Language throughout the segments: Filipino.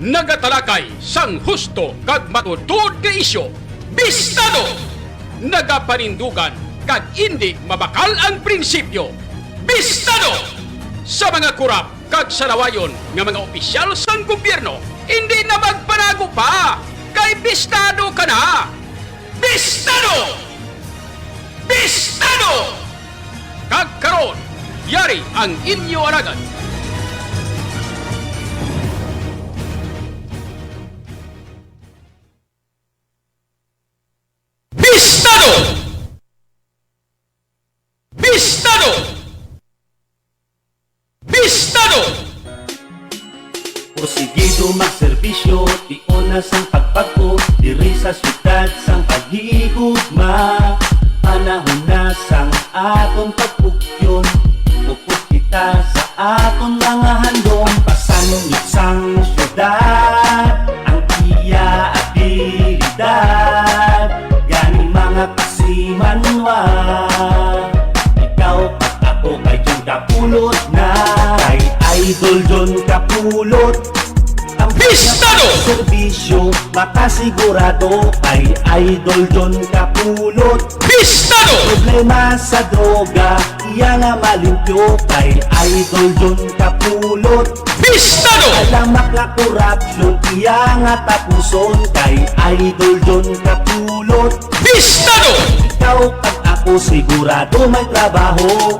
nagatalakay sang husto kag matutod nga isyo, bistado! Nagapanindugan kag hindi mabakal ang prinsipyo, bistado! Sa mga kurap kag sanawayon nga mga opisyal sang gobyerno, hindi na magpanago pa, kay bistado ka na! Bistado! Bistado! Kag karon, yari ang inyo aragad. Bistado! Bistado! Bistado! Porsigido magserbisyo, tiuna sang pagpagpo, diri sa syudad sang paghihigugma. Panahon na sang aton pagpugyon, upos kita sa aton mga handong. Pasanungit sang syudad, ang iya abilidad, gani mga kasimanwa. Ikaw at ako kay John Kapulot na, kay Idol John Kapulot. Ang Bistado! serbisyo makasigurado, kay Idol John Kapulot. Bistado! Problema sa droga, iya nga malimpyo, kay Idol John Kapulot. Bistado! Alamak na korupsyon, iya nga tapuson, kay Idol John Kapulot. Bistado! Ikaw at ako sigurado may trabaho.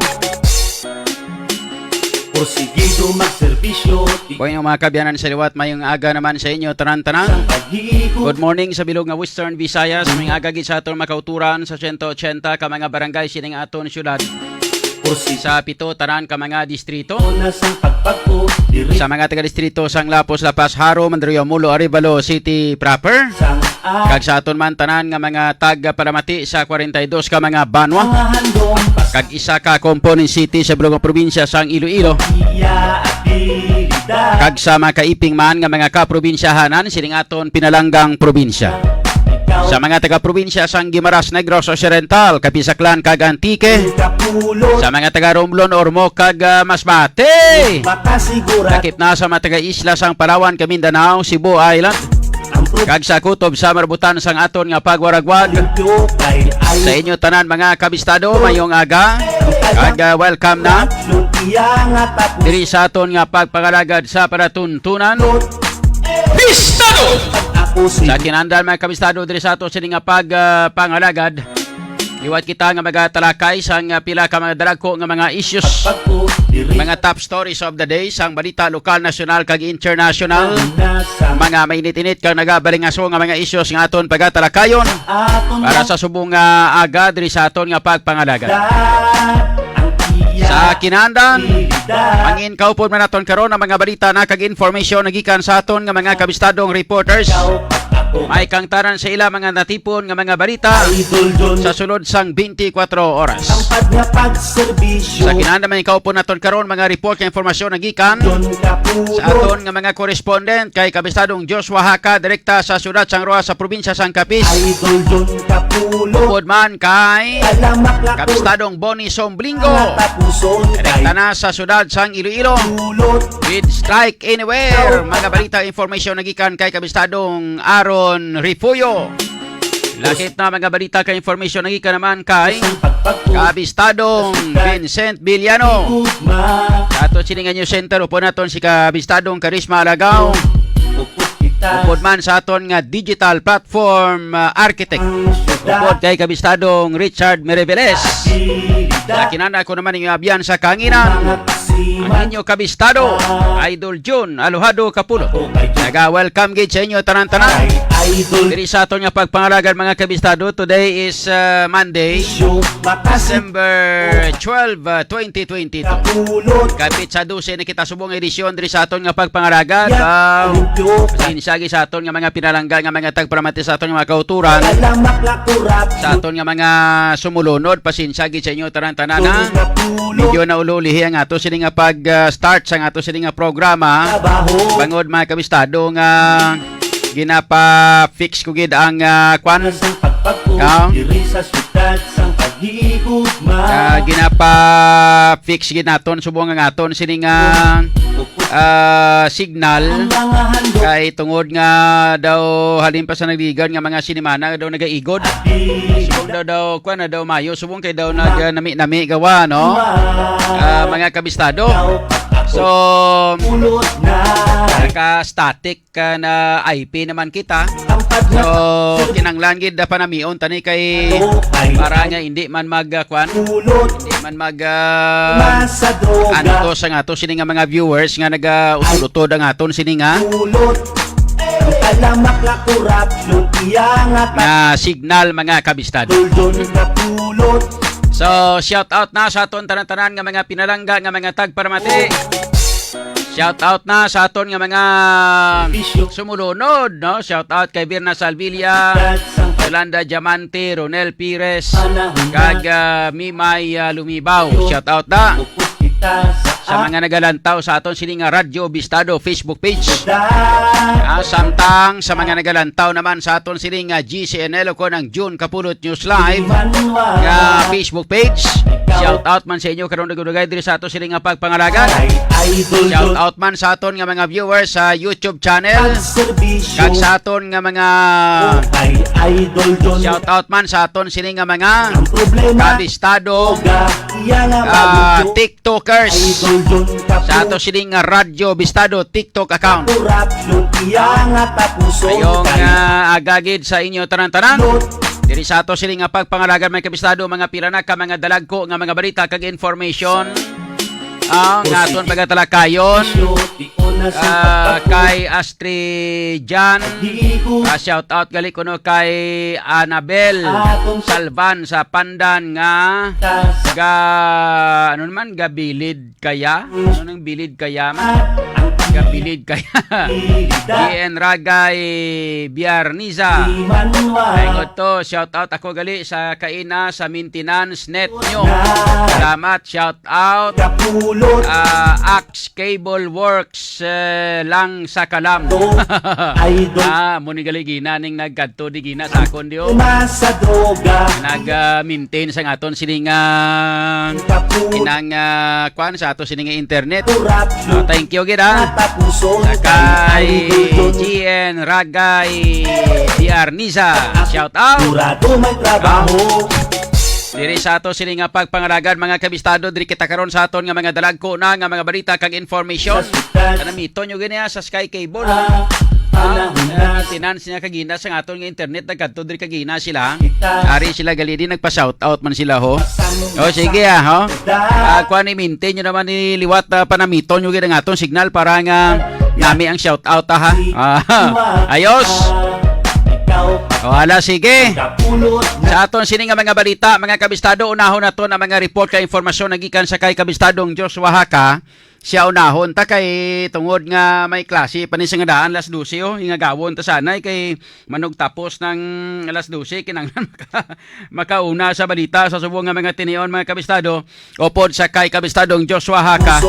Porsigido magserbisyo, Buhay mga kabyanan sa liwat, mayong aga naman sa inyo, tanan-tanan. ang paghihigog. Good morning sa bilog nga Western Visayas, may aga gid sa aton makauturan sa 180 ka mga barangay sining aton syudad. Porsigido Sa pito tanan ka mga distrito. na sang pagpagpo, diri Sa mga taga-distrito sang Lapos, Lapas, Haro, Mandaluyong, Mulo, Arevalo City proper. sang Kag sa aton man tanan nga mga taga-palamati sa 42 ka mga banwa. mga handong Kag isa ka component city sa bilog nga probinsya sang Iloilo. iya abilidad. Kag sa mga kaiping man nga mga kaprobinsyahanan sining aton pinalanggang probinsya. Ikaw Sa mga taga-probinsya sang Guimaras, Negros Occidental, Kapisaklan, kag Antique. Kapulot, Sa mga taga-Romblon, Ormoc, kag Masbate. makasigurado Takip na sa mga taga-isla sang Palawan, Mindanao, Cebu Island. ang Kag sa kutob sa marbutan sang aton nga pagwaragwag. problema kay Sa inyo tanan mga kabistado, mayong aga. Kag welcome na iya nga tapos diri sa aton nga pagpangalagad sa paratuntunan. Bistado! ako si Sa kinandal mga kabistado diri sa ato sining nga pagpangalagad. Liwat kita nga magatalakay sang pila ka mga dagko nga mga issues, pagpo diri mga top stories of the day sang balita lokal, nasyonal kag international. na sa Mga mainit-init kang nagabalingaso nga mga issues nga aton pagatalakayon aton para sa subong nga aga diri sa aton nga pagpangalagad. ang iya Sa kinandan, abilidad. mangin kaupod man naton karon ang mga balita na kag information nagikan sa aton nga mga kabistadong reporters. Ikaw at ako May kang taran sa ila mga natipon nga mga balita Idol John sa sulod sang 24 oras. Tampad nga pagserbisyo Sa kinanda man kaupon naton karon mga report nga informasyon nagikan John Kapulot sa aton nga mga correspondent kay kabistadong Joshua Haka direkta sa syudad sang Roa sa probinsya sang Capiz. Idol John Kapulot Upod man kay alamak na kabistadong Bonnie Somblingo tapuson kay direkta na sa syudad sang Iloilo. Kapulot With Strike Anywhere, mga balita information nagikan kay kabistadong Aaron Rifuyo. Lakit na mga balita kay information nagikan naman kay ang pagpagpo kabistadong Vincent Villano. Gugma Sa ato siningan news center upon naton si kabistadong Karisma Alagaw. upos kita Upod man sa aton nga digital platform architect. ang Upod syudad kay kabistadong Richard Mereveles. Sa abilidad kinana ko naman yung abiyan sa kanginan. mga Ang kasiman inyo kabistado, Idol June Alohado Kapulo. o kay John Naga-welcome gid sa inyo tanan-tanan. kay Idol Diri sa aton nga pagpangalagan mga kabistado, today is Monday, Show makasim December 12, 2022. Kapulot Kapit sa 12 na kita subong edisyon diri sa aton nga pagpangalagan. Alimpyo Sinsagi sa aton nga mga pinalangga nga mga tagparamati sa aton nga mga kauturan. alamak na korupsyon Sa aton nga mga sumulunod, pasinsagi sa inyo tanan-tanan na. John Kapulot Medyo na ulihi ang ato sini nga pag-start sa ato sini nga programa. trabaho Bangod mga kabistado nga ginapa-fix ko gid ang kwan Nasang pagpagpo Ikaw? diri sa syudad sang paghihigugma ginapa-fix ginaton subong nga aton sini nga signal kay tungod nga daw halin pa sa nagligan nga mga sinimana daw nagaigod. Subong daw kuan na daw mayo subong kay daw nami gawa no. Mga kabistado. So naka-static ka na IP naman kita. So kinanglan gid da panamion tani kay para nga hindi man magkuan hindi man mag ano to sa nga to sini nga mga viewers nga naga-utod ang aton sini nga na signal mga kabistado. So shout out na sa aton tanan-tanan nga mga pinalangga nga mga tagparamati. Shout out na sa aton nga mga sumulunod, no? Shout out kay Birna Salvilla, Yolanda Diamante, Ronel Pires, kag Mimay Lumibaw. Shout out na sa mga nagalantaw sa aton sini nga Radyo Bistado Facebook page. Samtang sa mga nagalantaw naman sa aton sini nga GCNL ko ng June Kapulot News Live nga Facebook page. Shout out man sa inyo karon dugay diri sa aton sini nga pagpangalagan. Shout out man sa aton nga mga viewers sa YouTube channel. Kag sa aton nga mga shout out man sa aton sini nga mga kabistado TikTokers sa aton sini nga Radyo Bistado TikTok account. Ayong agagid sa inyo tanan-tanan. Diri sa ato sini nga pagpangalagan mga kabistado mga pirana ka mga dalagko nga mga balita kag information. Ang aton pagatalakayon kay Astrid Jan, shout out gali kuno kay Annabel Salvan sa Pandan nga ano naman gabilid kaya nang bilid kaya man gabilid kaya DN Ragay Biarniza ayun to shout out ako gali sa kaina sa maintenance net nyo, salamat shout out Axe Cable Works lang sa Kalam. Muni gali gina ning nagkadto di gina sa akon dio. Nag-maintain sa aton siningang inang kwan sa aton siningang internet. Thank you gid kay GN Ragay Diarniza. Shout out. Diri sa ato sini nga pagpangalagan mga kabistado diri kita karon sa aton nga mga dalagko na nga mga balita kag information. Kanamito nyo gani sa Sky Cable. Maintenance niya kagina sa aton nga internet nagkadto diri kagina sila. Ari sila gali di nagpa-shout out man sila ho. O sige ho. Kuan ni maintain nyo naman ni liwat panamito nyo gid ang aton signal para nga nami ang shout out ha. Ayos. Wala sige. Sa aton sini nga mga balita, mga kabistado, unahon nato na mga report kay informasyon nagikan sa kay kabistadong Joshua Haka. Siya unahon ta kay tungod nga may klase panis nga daan alas 12 nga gawon ta sanay kay manog tapos ng alas 12 kinanglan makauna sa balita sa subong nga mga tinion mga kabistado upod sa kay kabistadong Joshua Haka.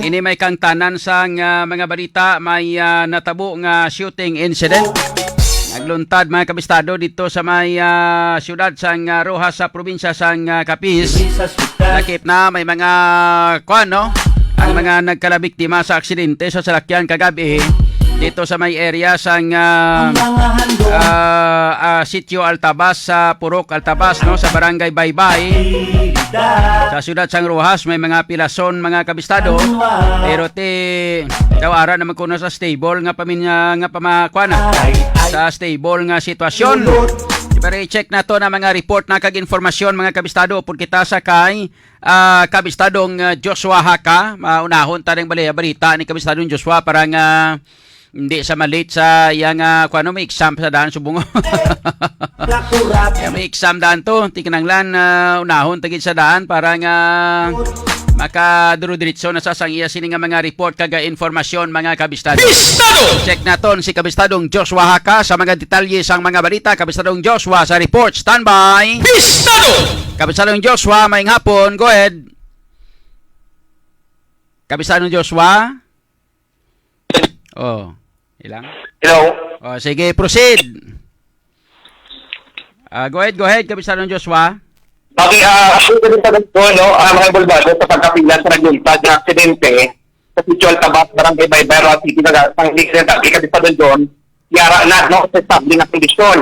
Ini may kang tanan sa mga balita may natabo nga shooting incident. Nagluntad mga kabistado dito sa may siyudad sang Rojas sa probinsya sang Capiz. Lakip na may mga kuan no, ang mga nagkalabiktima sa aksidente sa salakyan kagabi dito sa may area sang Sitio Altabas sa Purok Altabas no, sa barangay Baybay sa siyudad sang Rojas. May mga pilason mga kabistado pero tawara naman kuno sa stable nga paminya nga pamakwana sa stable nga sitwasyon. Pero i-check na to na mga report na kag informasyon mga kabistado upod kita sa kay kabistadong Joshua Haka. Unahon ta ning balita ni kabistadong Joshua para nga hindi sa malate sa yang kuno may exam sa daan subong. May exam daan to tikinanglan unahon tagid sa daan para nga makaduro-diretso na sa sangiya sini nga mga report kag informasyon mga kabistado. Bistado! Check naton si kabistadong Joshua Haka sa mga detalye sang mga balita. Kabistadong Joshua sa report. Standby. Bistado! Kabistadong Joshua, maayong hapon. Go ahead. Kabistadong Joshua. Oh, ilang? Hello. Oh, sige, proceed. Go ahead, Kabisado Joshua. Okay, actually, ganun pa ko, no, mga bulbado sa pagkapilan sa nagluntad na aksidente sa Situal Tabat, Barangay Baybero, City, ang likitin at ikabisa doon, yara na, no, sa sabling na kondisyon.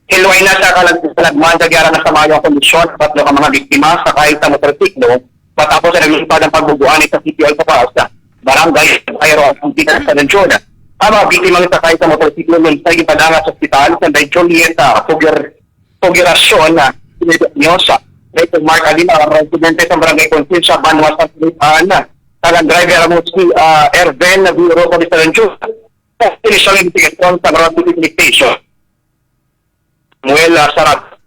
Hilway na sa kalagman, yara na sa mayong kondisyon, patlo ka mga biktima sa kahit sa motorsiklo, matapos sa nagluntad ang pagbubuan sa Situal Tabat, Barangay Baybero, City, sa doon. Ang mga biktima sa kahit sa motorsiklo, luntad yung padanga sa ospital, sa Julieta, Pugirasyon na, Nyosa. Ito Mark Alina, ang residente sa Barangay Consensya, Banwas at Salitaan na. Talang driver mo si Erven na Bureau of Distansyon. Initial investigation sa Barangay Police Station. Muel Sarat.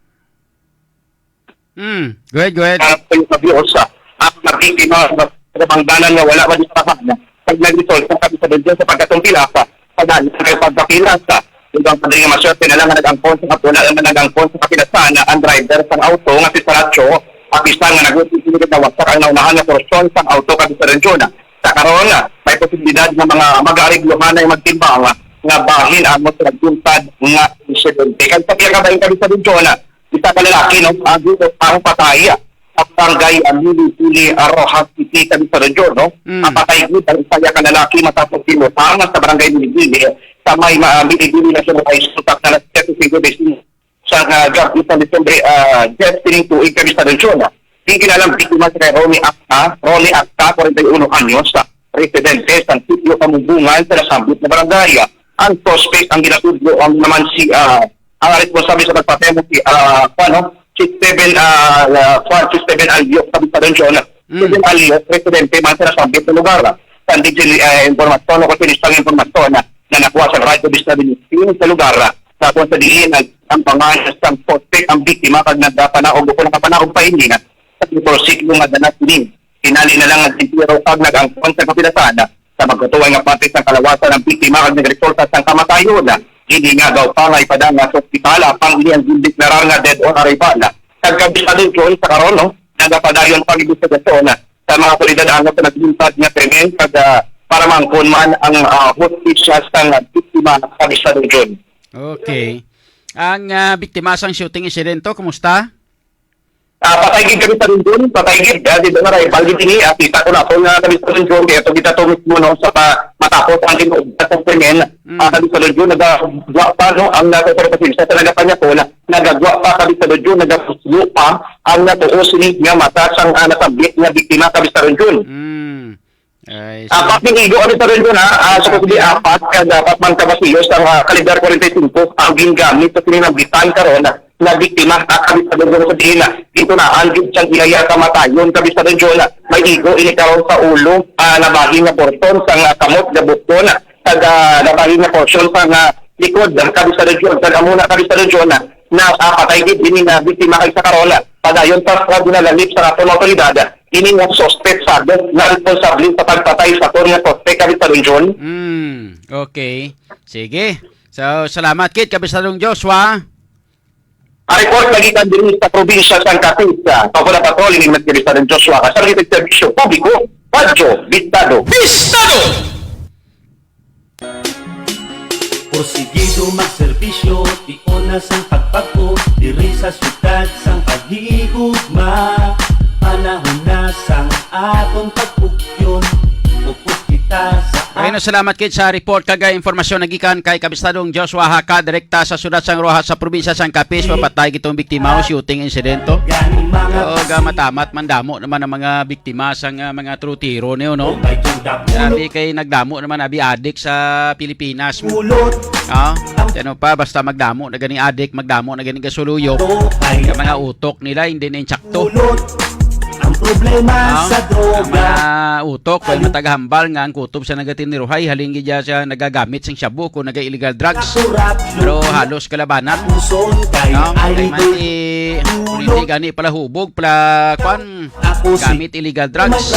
Go ahead. Ang Nabiosa. Ang nabiktima sa pangdanan na wala madispahan. Pag nag-resolve kung kami sa doon sa pagkatong pilasa, pagkapilasa, hanggang pa rin nga masyerte na lang nag-angkon sa kapula na nag-angkon sa kapilasan na ang driver sa auto nga si Saracho kapisan nga nag-usisilid na wasak ang naunahan na porsyon sa auto kapisan rin sa karoon na may posibilidad ng mga mag-arigluhan na magtimbang nga bahin ang mga nagtuntad nga insidente. Kaya sa pinagabahin kapisan rin isa ka lalaki ang pataya sa barangay Mili Rojas City kapisan rin ang patay ang isa ka lalaki matapos sinutang sa barangay Mili sa may binibili na siya ng isutak na nasa-35 sa gabi sa Disyembre Destiny to Ikabisa ng Jona. Hindi kinalang biktima si Ronnie Acta, 41 anyos, sa residente sa sitio Kamubungan sa nasambit na barangay. Ang suspect ang ginatudlo naman si ang responsable sa pagpatemo si Steven Alio, Kabisa ng Jona. Steven Alio, residente man sa nasambit na lugar. Sa informasyon o kontinistang informasyon na nakuha sa radyo disability sa lugar na kung sa diin ang panganas ng suspect ang biktima pag nagpanaog o kung nakapanaog pa hindi na sa motorsiklo nga danas din. Tinali na lang ang sintiro pag nag-angkon sa kapilasan sa magkatuway nga patis ng kalawasan ng biktima pag nagresulta sa kamatayon na hindi nga daw pangay padanga sa ospital pang iyang deklarar nga dead on arrival. Nagkabisa din ko sa karon nagapadayon pag-ibusagason sa mga otoridad ang sa naglintad nga krimen para mangkon man ang hostisya sa biktima sa Kabisa Region. Okay. Ang biktima sa shooting insidente, kumusta? Patay gid kami sa Region, patay gid. Dito na rin, pag ini, kita ko na po nga Kabisa Region, kaya ito kita to mismo sa matapos ang tinugbat ng krimen. Kabisa Region, nagagwa pa, ang nagagwa sa nagapanya po, nagagwa pa Kabisa Region, nagagwa pa ang natuusin nga mata sa nasabit nga biktima Kabisa Region. Apat ng igo kami sa rin doon sa kusili apat kaya dapat man kabasiyos ang kalidar 45 ang gingamit sa sininabitan karon na biktima kami sa doon sa diin dito na anggit siyang ilaya kamatayon kami sa rin doon may igo inikaroon sa ulo nabahin na porton sa kamot na buton nabahin na portion sa likod kami sa rin doon muna kami sa rin doon na patay din na biktima kayo sa karola padayon sa dinalalip sa ratong otoridad ini nga suspect sa na responsable sa pagpatay sa torna suspect Kabisa Region. Okay. Sige. So, salamat kit Kabisa Joshua. Report lagi kan din sa probinsya San Catita. Pagpula patrolling ng Kabisa Joshua sa mga serbisyo publiko, Radyo Bistado. Porsigido magserbisyo, tiuna sang pagpako, diri sa syudad sang paghigugma. Panahon na sang atong pagpugyon, upos kita sa Ayun, salamat kit sa report kagay informasyon nagikan kay Kabistadong Joshua Haka direkta sa syudad sang Rojas sa probinsya sang Capiz papatay gitong biktima o shooting insidento. Matamat mandamo naman ang mga biktima sang mga trutiro niyo no. Sabi kay nagdamo naman abi adik sa Pilipinas. Ano pa basta magdamo na ganing adik, magdamo na ganing gasuluyop. Yung mga utok nila hindi na insakto. ang problema sa droga. Mga utok, kaya matagahambal nga ang kutob sa nagatiniruhay, halinggi dyan siya nagagamit sing shabu kung naga-illegal drugs. Pero halos kalabanan. Kung hindi gani pala hubog, pala kwan, gamit illegal drugs.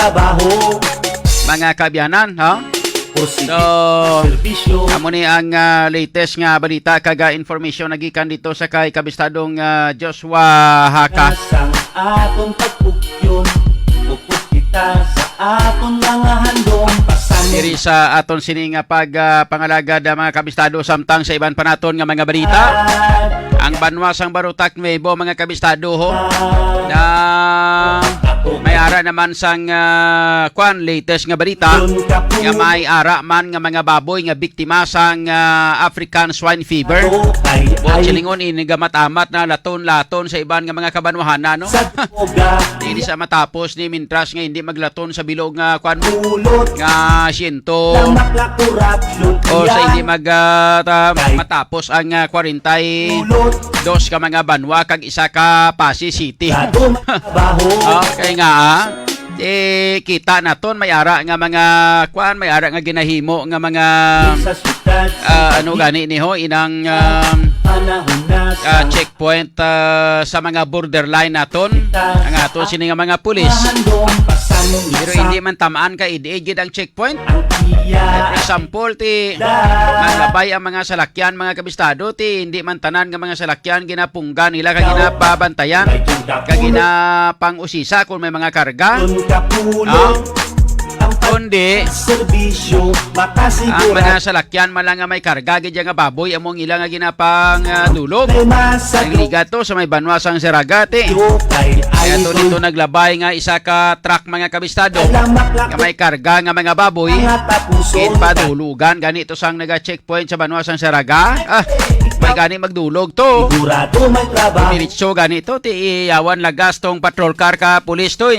Mga kabyanan, ha? So, amo ni ang latest nga balita kaga information nagikan dito sa kay Kabistadong Joshua Haka. Aton pagpugyon, upos kita sa aton mga handong pasanin. Diri sa aton sining pag pangalagad mga kabistado samtang sa iban pa naton nga mga balita. ang Banwasang Barutak Nuevo mga kabistado ho. Na may ara naman sang latest nga balita nga may ara man nga mga baboy nga biktima sang African swine fever. Silingon ini gamat-amat na laton-laton sa iban nga mga kabanwahan no. Hindi sa matapos ni mintras nga hindi maglaton sa bilog nga nga syento o sa hindi matapos ang 42 ka mga banwa kag isa ka Pasig City. Okay nga kita naton may ara nga mga may ara nga ginahimo nga mga ano gani ni ho inang checkpoint sa mga borderline naton ang aton sini nga mga pulis. Pero hindi man tamaan ka idiigid ang checkpoint. For example, malabay ang mga salakyan, mga kabistado, hindi man tanan ng mga salakyan ginapunggan nila, kag ginapabantayan, kag ginapang-usisa kung may mga karga. Kundi ang mga salakyan malang nga may karga gid nga baboy among ilang nga ginapang dulog. Nagliga to sa may Banwasang Seragate. Kaya to dito naglabay nga isa ka truck mga kabistado nga may karga nga mga baboy kin padulugan ganito sang naga-checkpoint sa Banwasang Seraga. May gani magdulog to. Diretso ganito ti iyawan lagas tong patrol car ka pulis to.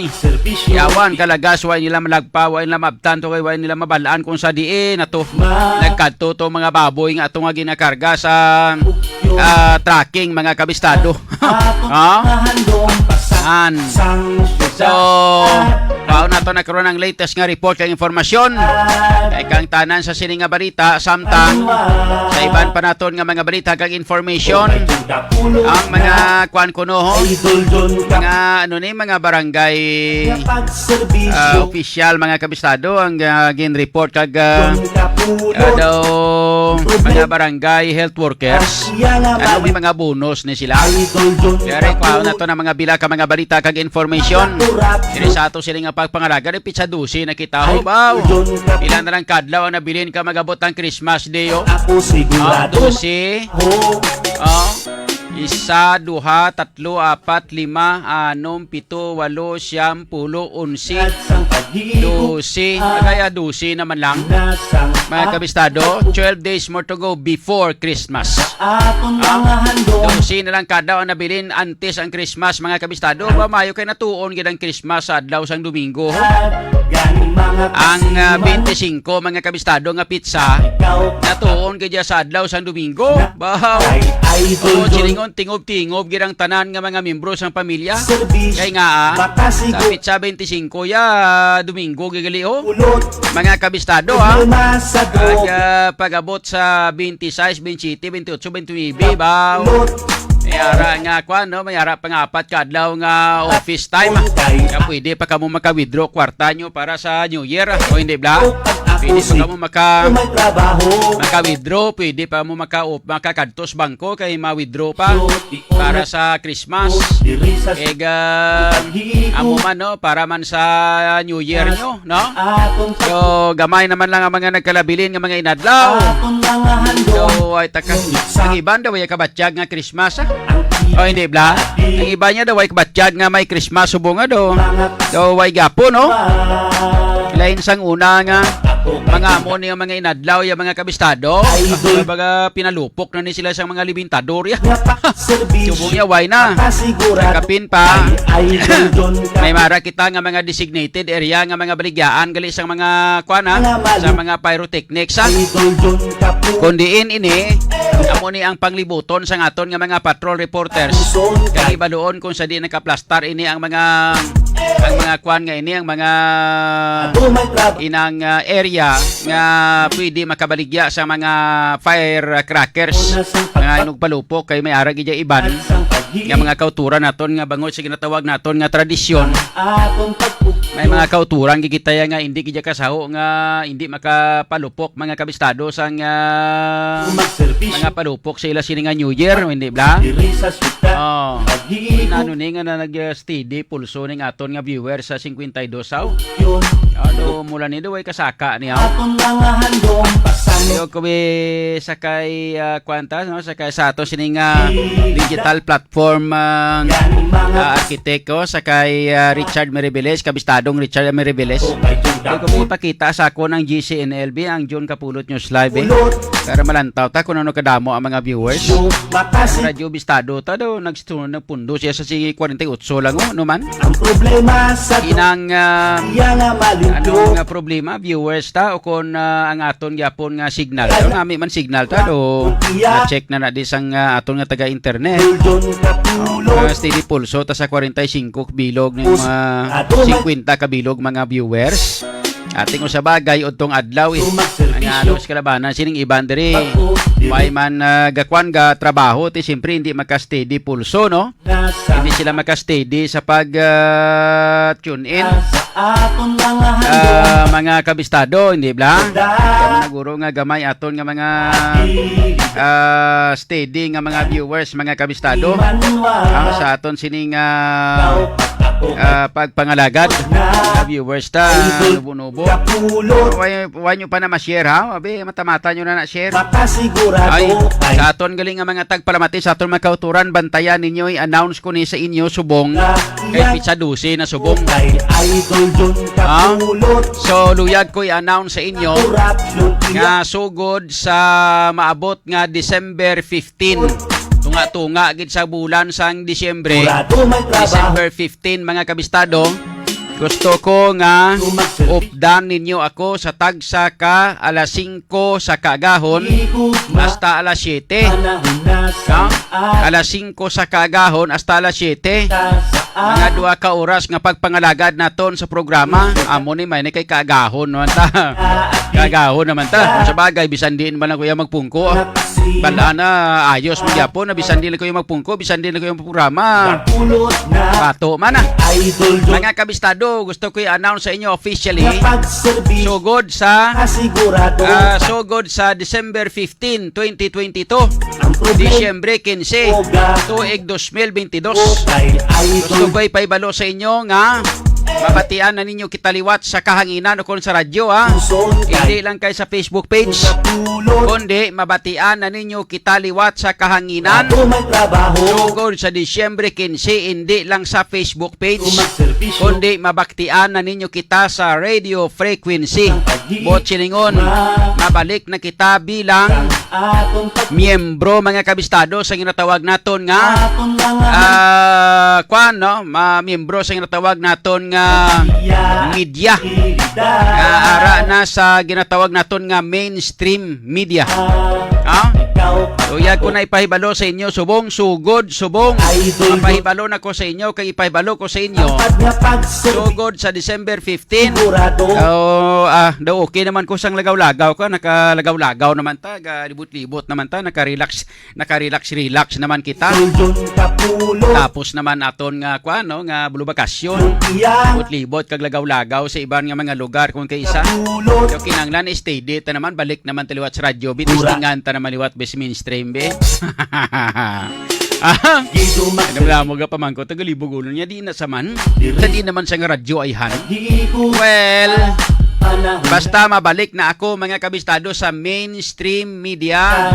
Iyawan ka lagas wa nila malagpa wa nila mabtan to kay wa nila mabalaan kung sa diin ato nagkadto to mga baboy nga ato nga ginakarga sa tracking mga kabistado. So paano na to nagkaroon ng latest nga report kang informasyon kay kang tanan sa sini nga balita samtang sa iban pa naton nga mga balita kang information ang mga kuan kuno mga ano ni mga barangay official mga kabistado ang gin-report kag daw mga barangay health workers ano may mga bonus ni sila. Kaya kuha na to ng mga bila ka mga balita kag information. Diri sa ato sila nga pagpangalaga ni pizza 12 nakita ho baw. Ilan na lang kadlaw ang nabilin ka magabot ang Christmas Day oh. 12 isa, duha, tatlo, apat, lima, anom, pito, walo, siyam, pulo, 11, 12. Kaya 12 naman lang. Mga kabistado, 12 days more to go before Christmas. 12 na lang kada ang nabilin antes ang Christmas mga kabistado. Mayo kay natuon gid ang Christmas sa adlaw sang Domingo. Ang 25 mga kabistado nga pizza natuon kay sa adlaw sang Domingo. Bahaw. Silingon tingob-tingob gid ang tanan nga mga miyembro sang pamilya. Kay nga sa pizza 25 ya Domingo gigali ho. Mga kabistado pag-abot sa 26, 27, 28, 29 baw. May ara nga kwan no, may ara pa nga apat kadlaw nga office time. Kaya pwede pa kamo maka-withdraw kwarta nyo para sa New Year o hindi bla. Pwede pa kamo maka-withdraw, pwede pa mo makakadtos bangko kay ma-withdraw pa para sa Christmas. Ega amo man no, para man sa New Year nyo, no? So gamay naman lang ang mga nagkalabilin nga mga inadlaw. So ay taka ang iban daw ay kabatyag nga Christmas o hindi bla. Ang iba niya daw ay kabatyag nga may Christmas subong nga do. So ay gapo no. Lain sang una nga mga amo ni mga inadlaw ya mga kabistado. Baga pinalupok na ni sila sang mga libintador ya. Subong ya way na. Kapin pa. May mara kita nga mga designated area nga mga baligyaan gali sang mga kuana sa mga pyrotechnics kundiin ini amo ni ang panglibuton sang aton nga mga patrol reporters kay iba doon kung sa di nakaplastar ini ang mga kuan nga ini ang mga inang area nga pwede makabaligya sa mga firecrackers nga inugpalupok kay may ara gid iban nga mga kauturan naton nga bangod sa ginatawag naton nga tradisyon. May mga kauturan gigitaya nga hindi gid kasaho nga hindi makapalupok mga kabistado sang mga palupok sa ila sini nga New Year hindi bla. Ano ni nga na nag-steady pulso ning aton nga viewer sa 52 saw. Ano mula ni way kasaka niya. Yo kami sakay kwanta no sakay sa ato sining digital platform architect ko sakay Richard Meribeles kabistadong Richard Meribeles. Yo kami ipakita sa ako ng GCNLB ang John Kapulot News Live para malantaw ta kung ano kadamo ang mga viewers. Ang radyo bistado ta daw nagpundo siya sa 48 lang no man. Ang problema sa Inang anong anong problema viewers ta o kung ang aton gyapon nga signal daw nami man signal ta do na-check na di sang aton nga taga internet steady pulso ta sa 45 bilog ng mga 50 ka bilog mga viewers ating usabagay udtong adlaw ang alos kalabanan sining iban diri may man gakwan ga trabaho ti siyempre hindi maka-steady pulso no hindi sila maka-steady sa pag tune in mga kabistado hindi bla kaya naguro nga gamay aton nga mga steady nga mga viewers mga kabistado sa aton sining pagpangalagad mga viewers ta nubo-nubo huwag nyo pa na ma-share ha abe mata-mata nyo na na-share ay sa aton galing nga mga tagpalamati sa aton mga kauturan bantayan ninyo i-announce ko ni sa inyo subong kay pizza 12 na subong so luyag ko i-announce sa inyo nga sugod sa maabot nga December 15 tunga gid sa bulan sang Disyembre December 15 mga kabistado gusto ko nga updan ninyo ako sa tagsa ka alas 5 sa kaagahon hasta alas 7 alas 5 sa kaagahon hasta alas 7 mga 2 ka oras nga pagpangalagad naton sa programa amo ni may kay kaagahon naman ta kaagahon naman ta sa bagay bisan din man lang kuya magpungko bala na ayos mo gyapon na bisan din ko yung magpungko bisan din ko yung programa pato man mga kabistado gusto ko i-announce sa inyo officially sugod sa December 15 2022 Disyembre 15 tuig 2022 gusto ko ipaibalo sa inyo nga mabatian na ninyo kitaliwat sa kahanginan o kung sa radyo ha hindi lang kayo sa Facebook page kundi mabatian na ninyo kitaliwat sa kahanginan sugod sa Disyembre 15 hindi lang sa Facebook page kundi mabaktian na ninyo kita sa radio frequency Botsilingon mabalik na kita bilang miyembro mga kabistado sa ginatawag naton nga miyembro sa ginatawag naton nga media ara na sa ginatawag naton nga mainstream media Tuyag ko na ipahibalo sa inyo subong sugod subong ipahibalo na ko sa inyo kay ipahibalo ko sa inyo sugod sa December 15 daw okay naman ko sang lagaw-lagaw ka nakalagaw-lagaw naman ta libot-libot naman ta nakarelax naman kita tapos naman aton nga nga bulubakasyon libot kag lagaw-lagaw sa iban nga mga lugar kung kay isa yo kinanglan stay date naman balik naman taliwat sa radyo bitistingan ta naman liwat bes mainstream be mo ga pamangko tagalibog ulo niya di na saman hindi naman sa nga radyo ay han well basta mabalik na ako mga kabistado sa mainstream media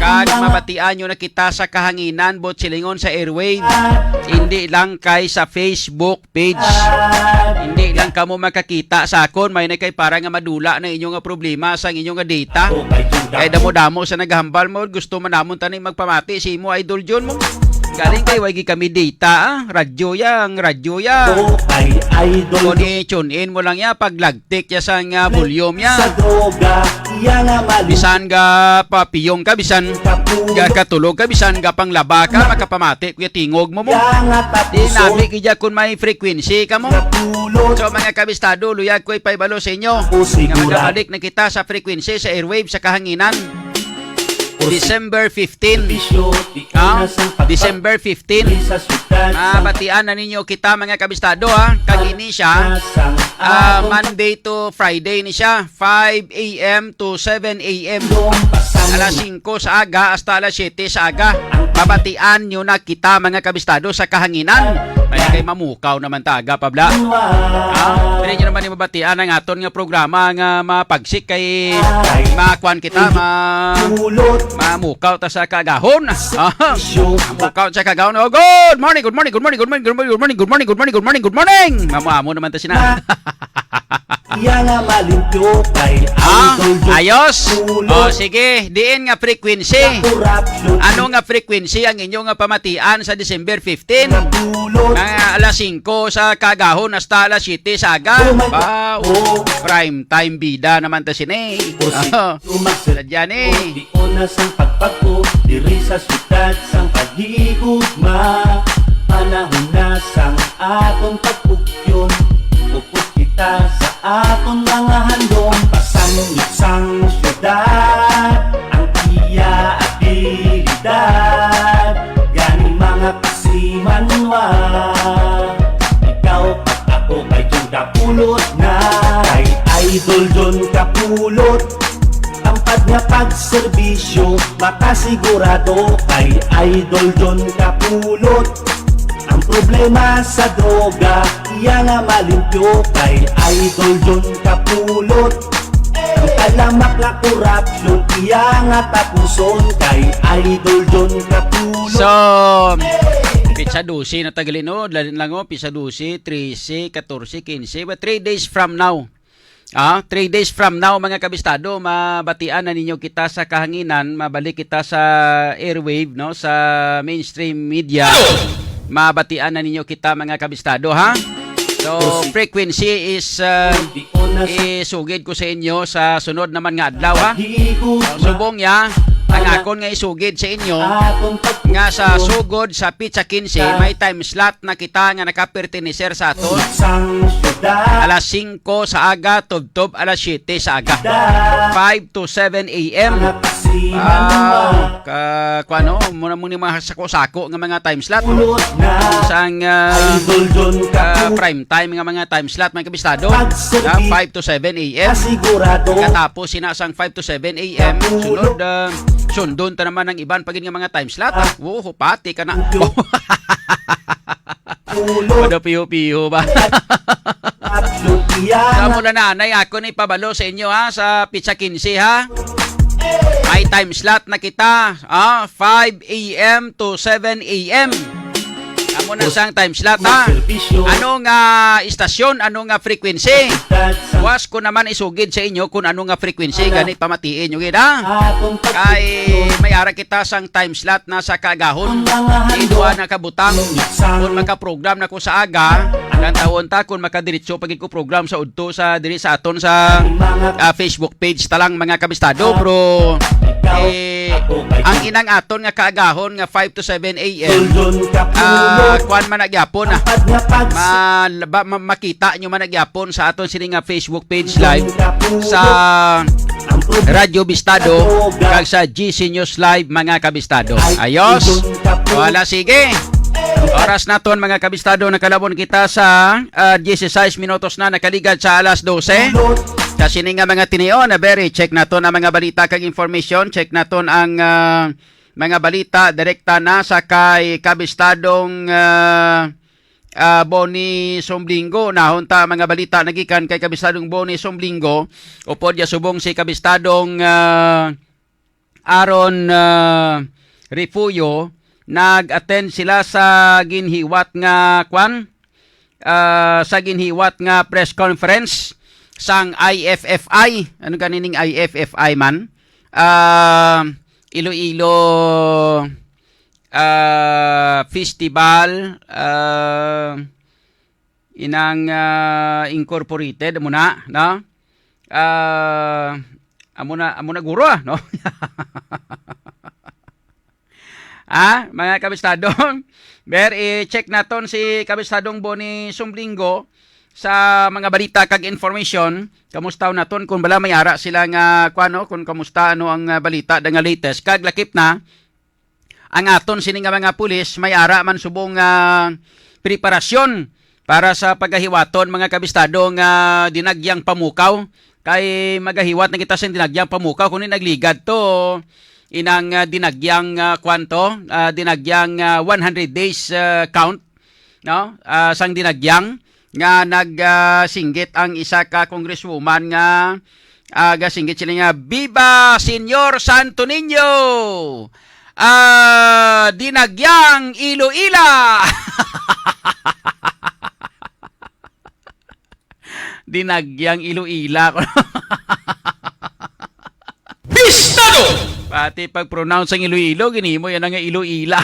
kag mabatian nyo na kita sa kahanginan Botsilingon sa airwave hindi lang kay sa Facebook page hindi lang kamo makakita sa akon may na kay para nga madula na inyong problema sa inyong data kay damo-damo sa naghambal mo gusto man namon tani magpamati si mo idol John mo galing kay wagi kami data radyo yang kung i-tune in mo lang ya paglagtik ya sa nga volume ya bisan ga papiyong ka bisan ga katulog ka bisan ga panglaba ka makapamati kuya tingog mo di nabi kaya kung may frequency ka mo so mga kabistado luyag ko ipaibalo sa inyo nga magabalik na kita sa frequency sa airwave sa kahanginan December 15 December 15 batian na ninyo kita mga kabistado kagini siya Monday to Friday ni siya 5 a.m. to 7 a.m. alas 5 sa aga hasta alas 7 sa aga babatian nyo na kita mga kabistado sa kahanginan Tayo kay mamukaw naman taga pabla. Pwede nyo naman mabatian ang aton nga programa nga mapagsik kay makuan kita mamukaw ta sa kagahon. Mamukaw sa kagahon. Oh, good morning, good morning, good morning, good morning, good morning, good morning, good morning, good morning, good morning, good morning. Mamuamo naman ta sina. Iya nga malimpyo kay Idol John Ayos. O sige, diin nga frequency. Corruption Ano nga frequency ang inyo nga pamatian sa December 15? Pulot Nga alas 5 sa kagahon hasta alas 7 sa aga. Wow. Prime time bida naman ta sini. Sadya ni. Di ko na sang pagpagpo diri sa syudad sang paghigugma. Panahon na sang atong pagpugyon. Upos kita sa atong mga handong. Pasangit sang syudad ang iya at abilidad. Gani mga kasimanwa. Ikaw at ako kay John Kapulot na. Kay Idol John Kapulot. Tampad nga pagserbisyo, makasigurado kay Idol John Kapulot. Ang problema sa droga, iya nga malimpyo kay Idol John Kapulot. Ang talamak na korupsyon, iya nga tapuson kay Idol John Kapulot. So, pizza 12 na tagalinod. Lalin lang o, pizza 12, 13, 14, 15. But 3 days from now. 3 days from now mga kabistado, mabatian na ninyo kita sa kahanginan, mabalik kita sa airwave, no, sa mainstream media. Mabatian na ninyo kita mga kabistado, ha? So, frequency is isugid ko sa inyo sa sunod naman nga adlaw, ha? Subong ya, ang akon nga isugid sa inyo nga sa sugod sa Pizza 15 may time slot na kita nga nakaperteniser sa aton alas 5 sa aga tubtob alas 7 sa aga 5 to 7 a.m. Kuano muna mga sako-sako nga mga time slot sang prime time nga mga time slot mga kabistado 5 to 7 a.m. katapos sinasang 5 to 7 a.m. sunod sundon ta naman ang iban pagin nga mga time slot. Pati ka na. Wala piyo-piyo ba? Sa mula nanay, ako na ipabalo sa inyo ha, sa Pizza 15 ha. May time slot na kita, 5 a.m. to 7 a.m. Amo na sang time slot ha. Anong istasyon, anong frequency? Was ko naman isugid sa inyo kung anong frequency, ganit pamatiin nyo gid ha. Kay may ara kita sang time slot na sa kagahon. Idwa na kabutang kung makaprogram na ko sa aga, kan tawon ta kung makadiretso pagid ko program sa udto sa diri sa aton sa Facebook page talang mga kabistado, bro. Ang inang aton nga kaagahon nga 5 to 7 a.m. Kuan man nagyapon makita nyo man nagyapon sa aton sini nga Facebook page live sa Radyo Bistado kag sa GC News Live mga kabistado. Ayos. Wala sige. Oras naton mga kabistado, nakalabon kita sa 16 minutos na nakaligad sa alas 12. Kasi nga mga tinion na very check naton ang mga balita kag information, check naton ang mga balita direkta na sa kay kabistadong Boni Somblingo. Nahunta mga balita nagikan kay kabistadong Boni Somblingo. Upod ya subong si kabistadong Aaron Refuyo. Nag-attend sila sa ginhiwat nga sa ginhiwat nga press conference sang IFFI. Ano kanining IFFI man? Iloilo Festival inang incorporated muna, no? Amuna guro no? Mga kabistadong, check naton si kabistadong Boni Somblingo sa mga balita kag information. Kamusta naton kung bala may ara sila nga kung kamusta ano ang balita nga latest kag lakip na ang aton sini nga mga pulis may ara man subong preparasyon para sa paggahiwaton mga kabistadong dinagyang pamukaw. Kay magahiwat na kita sa dinagyang pamukaw kung nagligad to inang dinagyang dinagyang 100 days count no? Sang dinagyang nga nagsinggit ang isa ka congresswoman nga gasinggit sila nga Viva Senyor Santo Niño. Dinagyang Iloila. Dinagyang Iloila. Bistado! Pati pag-pronounce ang Iloilo, ginimo yan ang Iloila.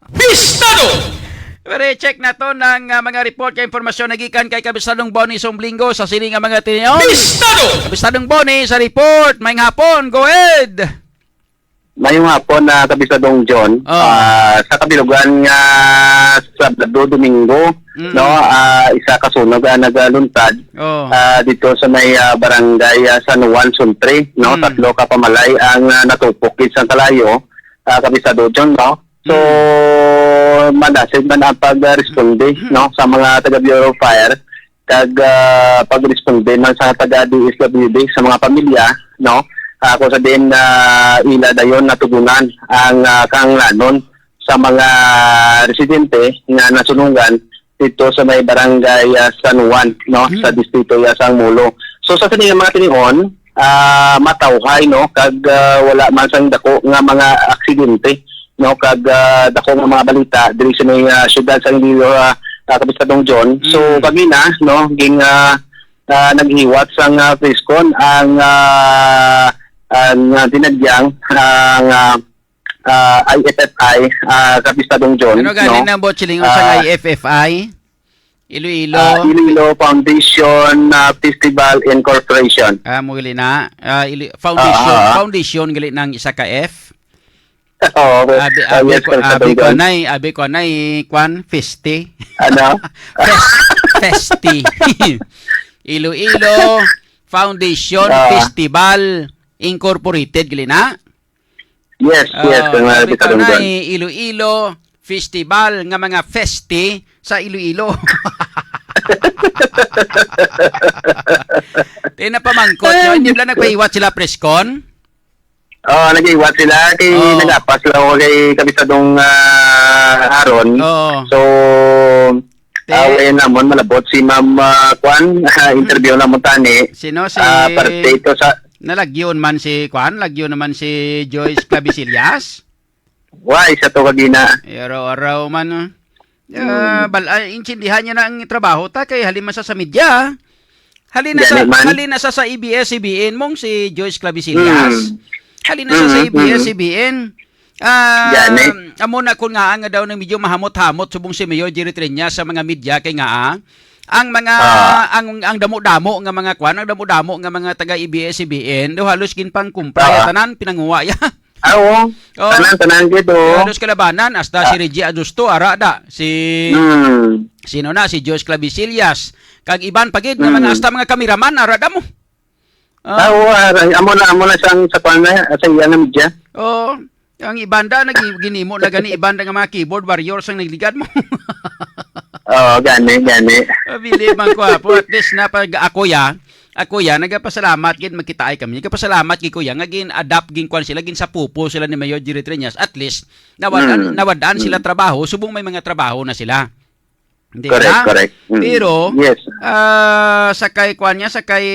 Bistado! Pero check na to ng mga report kay informasyon na gikan kay Kabisadong Boni Somblinggo sa sining nga mga tiniyon. Bistado! Kabisadong Boni sa report. Maayong hapon, go ahead. Mayong hapon na Kabisadong John, sa kabilugan nga Sabado, Domingo, no, isa kasunod nagaluntad dito sa may barangay San Juan, Suntre, no, 3 ka pamalay ang natupok sa kalayo, Kabisado John, no. So manasig man ang pag-responde, no, sa mga taga Bureau of Fire kag pag-responde man sa taga DSWD sa mga pamilya, no. Kung sabihin ila dayon natugunan ang kanglanon sa mga residente nga nasunungan dito sa may barangay San Juan, no, sa distrito Sang Mulo. So sa tining mga tinion, matawhay, no, kag wala man sang dako nga mga aksidente, no, kag dako nga mga balita diri sa may syudad sa Iloilo, Kabisadong John. So pagina, no, ging naghiwat sang preskon ang dinagyang ang IFFI, Kabisadong John. Ano galing ng botsilingon sa IFFI? Iloilo? Iloilo Foundation Festival Incorporation. Muli na. Foundation gali ng isa ka F. Abi ko nay kwan festi. Ano? Festi. Iloilo Foundation Festival Incorporated gali na. Yes. Abi ko nay Iloilo Festival nga mga festi sa Iloilo. Tinapamangkot yun. Hindi ba nagpahiwat sila preskon? Nag-iwat sila kay nagapas lang ako kay Kabisadong Aaron. So namon malabot si Ma'am Kwan, interview na mo tani. Sino si parte ito sa nalagyon man si Kwan, lagyon naman si Joyce Clavisillas. Why sa to kagina? Araw-araw man. Intindihan niya na ang trabaho ta kay halin sa media. Halin na sa ABS-CBN mong si Joyce Clavisillas. Halin na sa ABS-CBN. Amo na kun nga daw ng medyo mahamot-hamot subong si Mayor Jerry Triñas sa mga media kay nga ang mga ang damo-damo nga mga kwan, ang damo-damo nga mga taga ABS-CBN do halos ginpang kumpra tanan pinanguwa ya. Tanan gito. Halos kalabanan hasta si Reggie Adusto ara da si sino na si Joyce Clavisillas kag iban pagid nga mga hasta mga kameraman ara da mo. Amo na sang sa kwan na sa iyang media. Ang ibanda ginimo na gani ibanda nga mga keyboard warriors ang nagligad mo. Gani. Bili man ko po at least na pag ako ya nagapasalamat gid magkitaay kami. Nagapasalamat gid kuya nga gin-adapt gin kwan sila gin sa pupo sila ni Mayor Jerry Triñas. At least nawadaan sila trabaho subong may mga trabaho na sila. Hindi correct. Pero yes. Sakay kwan niya sakay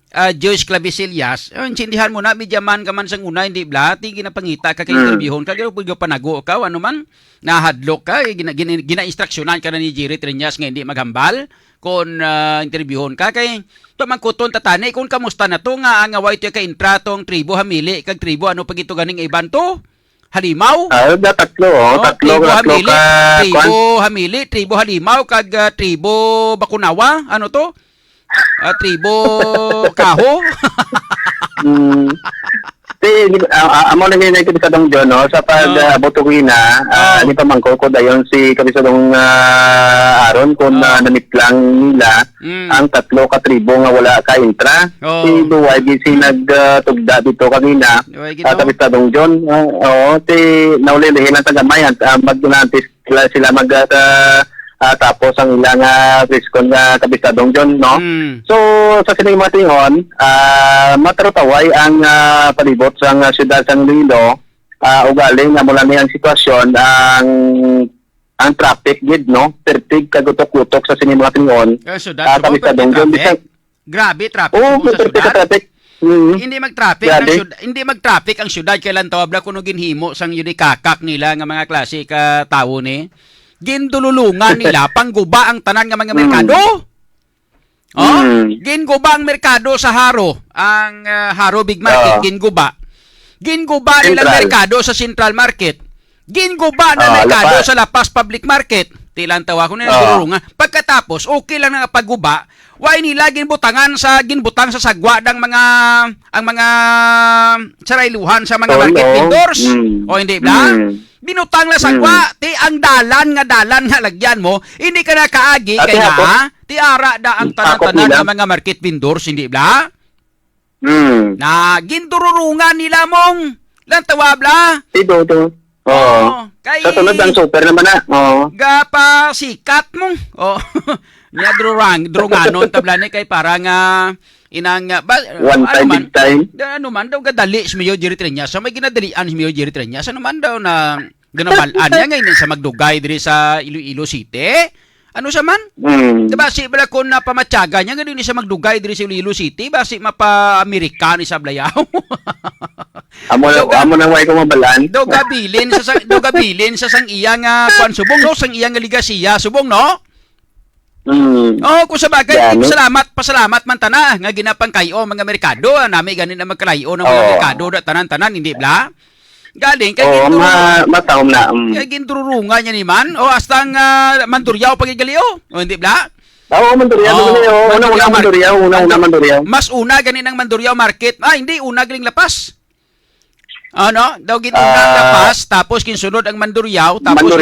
Joyce Clavisillas, intindihan mo na, medyaman ka man sang una, hindi bla, ginapangita ka kay interviewon ka, pero pag panago ka, ano man, nahadlok ka, gina-instruksyonan ka na ni Jerry Triñas nga hindi maghambal, kung interviewon ka, kay pamangkuton tatani, kung kamusta na to, nga ang away ito ka intratong tribo hamili, kag tribo, ano pag ito ganing iban to? Halimaw? Tatlo tribo hamili, tribo halimaw, kag tribo bakunawa, ano to? Tribo kaho. Amo na ngayon Kabisadong John, no, sa pag-botuwina, ni pamangko ko dayon si Kabisadong Aaron kung naniplang nila ang 3 ka tribo nga wala ka intra. Si Duway si nagtugda dito kanina sa Kabisadong John. Naulilihin ang tagamayan, mag-nantis sila tapos ang ilang preskon nga Kabisadong John, no? So sa sining mga tingon, matarutaway ang palibot sa siyudad sang Iloilo, ugaling nga mula niyang sitwasyon ang ang traffic gid no pertig kagutok-gutok sa sini mga tingon. Syudad, kami sa Donggon traffic. Grabe traffic Oo, mo sa pertig ka syudad. traffic. Mm. Hindi mag-traffic Grabe. ang syudad, hindi mag-traffic ang syudad kailan tawabla kuno ginhimo sang yun kakak nila nga mga klase ka tawo ni. Gindululungan nila pangguba ang tanan nga mga merkado. Oh, ginguba ang merkado sa Haro, ang Haro Big Market ginguba. Ginguba nila Central. merkado sa Central Market. Ginguba na merkado Lapas. sa Lapas Public Market. Tilang tawa ko na nagurungan. Pagkatapos, okay lang na pagguba, why nila ginbutang sa sagwa ng mga ang mga sarayluhan sa mga market vendors. O hindi ba? Binutang na sagwa, ti ang dalan nga lagyan mo, hindi ka na kaagi Ate, kaya hapon. ti ara da ang Hakot tanan-tanan nila. ng mga market vendors, hindi ba? Mm. Na gindururungan nila mong lang tawabla. Ito. Oo. Kay Sa sunod ang super naman na. Oo. gapa sikat mong. Oh. Nya drunganon tablane kay parang inang One time, big time. Ano man daw gadali si Mayo Jerry Treñas. Sa may ginadalian si Mayo Jerry Treñas. Ano man daw na ganabalan niya ngayon sa magdugay diri sa Iloilo City. Ano sa man? Diba si bala ko na pamatyaga niya ganun sa magdugay diri sa Iloilo City basi mapa-Amerikano sa Blayaw. Amo na way ko mabalan. Do gabilin sa sang iya nga kuan subong no sang iya nga ligasiya subong no. Oh, kung sa bagay, pasalamat man tana nga ginapang kayo mga merkado, nami ganin na magkalayo ng mga merkado da tanan-tanan hindi bla. Galing kay matawom na. Kay gindurungan niya ni man o hasta nga manduryaw pagigaliyo. O hindi bla. Oo, manduryaw. Una manduryaw. Mas una ganin ang manduryaw market. Hindi una galing lapas. Ano? Daw ginunang lapas, tapos ginsunod ang manduryaw, tapos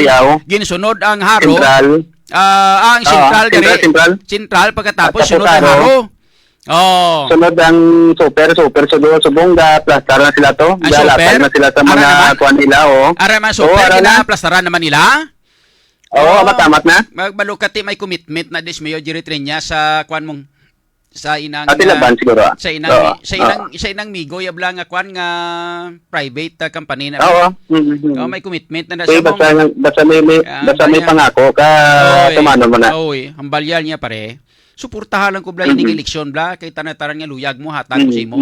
ginsunod ang haro. Central. Ang central Central pagkatapos sunod ang haro. Oh. Sunod ang super subong da plastaran na sila to. Dalapan na sila sa mga kuan nila Ara man super plastaran naman nila. Oo, matamat na. Magbalukati may commitment na Mayo Jerry Treñas sa kuan mong sa inang Laban siguro. Sa inang migo yabla nga kuan nga private company na. Oo. May commitment na sa mong basta may pangako ka tumano mo na. Oy, hambalyal niya pare. Suportahan lang ko bla ining eleksyon bla kay tanan-tanan nga luyag mo hatag ko simo.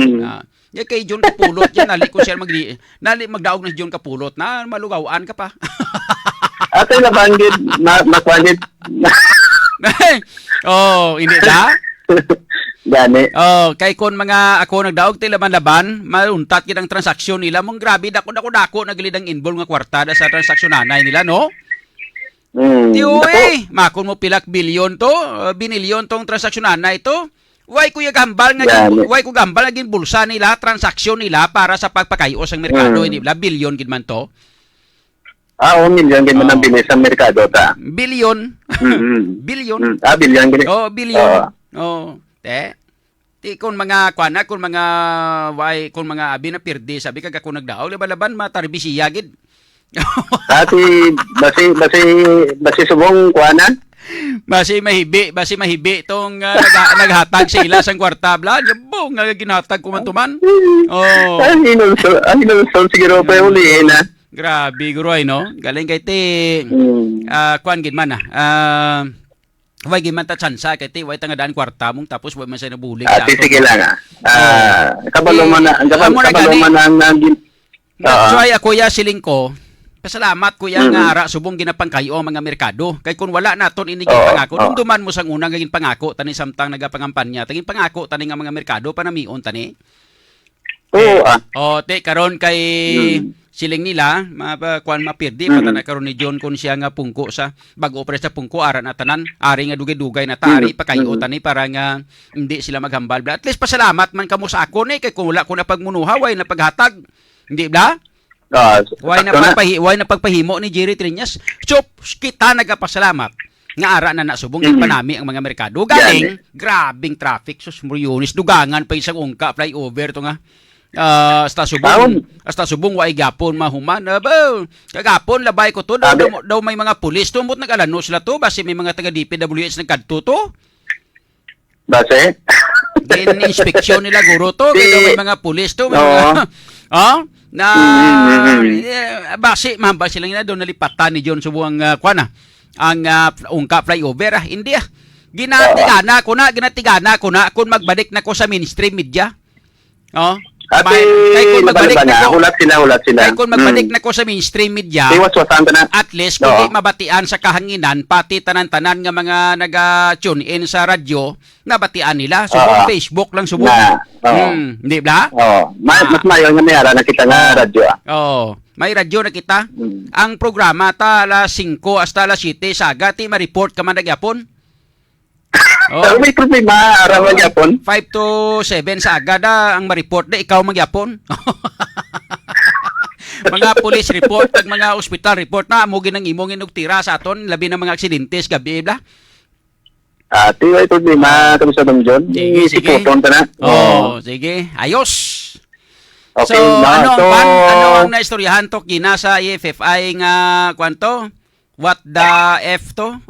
Ya kay John Kapulot yan nali ko siya magdaog na John Kapulot na malugawaan ka pa. Atay laban gid makwandit. Oh, hindi da? Gani. Oh, kay kon mga ako nagdaog ti laban-laban, mauntat gid ang transaksyon nila mong grabe dako naglid ang involve nga kwartada sa transaksyon nila no? Tiyoy, makon mo pilak bilyon to, binilyon tong transaksyon ito. Why ko gambal nga bulsa nila, transaksyon nila para sa pagpakayo sa merkado, hindi ba? Bilyon gid man to. Milyon gid man ang bilis sa merkado ta. Bilyon. Bilyon. Bilyon gid. Oh, bilyon. Ti kun mga kuana, kun mga abi na pirdi, sabi kag ako nagdaog laban matarbisiya gid. Basi subong kuanan. Basi mahibi tong naghatag sa ila sang kwarta bla. Jabo nga ginhatag ko man tuman. Oh. Hinulsol siguro pa uliin na. Grabe guroy no. Galing kay ti kuan gid man way gid man ta tsansa kay ti way tangadaan kwarta mong tapos way man sa nabulig sa ato. Sige lang kabalo man ang So ay ako ya siling ko. Pasalamat kuya nga ara subong ginapang kayo mga merkado. Kay kun wala naton ini pangako, dumduman mo sang unang gaging pangako tani samtang nagapangampanya. Taging pangako tani nga mga merkado panamion tani. Te karon kay siling nila kuan mapirdi patana karon ni John kun siya nga pungko sa bag-o pre sa pungko ara na tanan ari nga dugay-dugay na tari pakayo tani para nga hindi sila maghambal. At least pasalamat man kamo sa ako ni kay kun wala ko na pagmunuha way na paghatag. Hindi ba? Why na pagpahimo ni Jerry Treñas? So, kita nagapasalamat nga ara na nasubong panami ang mga merkado. Galing, grabing traffic. Sus, Murionis, dugangan pa isang ungka, flyover to nga. Hasta subong way gapon mahuman. Kagapon, labay ko to. Daw may mga pulis to. Mut nag-alano sila to. Basi may mga taga-DPWH nagkadto to. Basi? Din inspeksyon nila guro to. Kaya may mga pulis to. na base man ba sila nga doon nalipatan ni John Subuang kuana ang ungka flyover hindi ginatigana ko na kung magbalik na ko sa mainstream media. Oh. Ate, Kay kung magbalik na ko, hulat sila. Kay kung magbalik na ko sa mainstream media, at least kung di mabatian sa kahanginan, pati tanan-tanan nga mga naga-tune in sa radyo, nabatian nila. Subong Facebook lang, subong. Hindi ba? Mas mayo nga mayara na kita nga radyo. May radyo na kita. Ang programa ta alas 5 hasta alas 7 saga ti ma-report ka man nagyapon. May problema araw magyapon. 5 to 7 sa agada ang ma-report na ikaw magyapon. Mga police report at mga hospital report na amo ginang imong inugtira sa aton labi ng mga aksidente sa gabi bla. Ati ay problema kami sa Dongjon. Sige. Sige. Ayos. Okay, so, ano ang naistoryahan to kina sa EFFI nga kwanto? What the F to?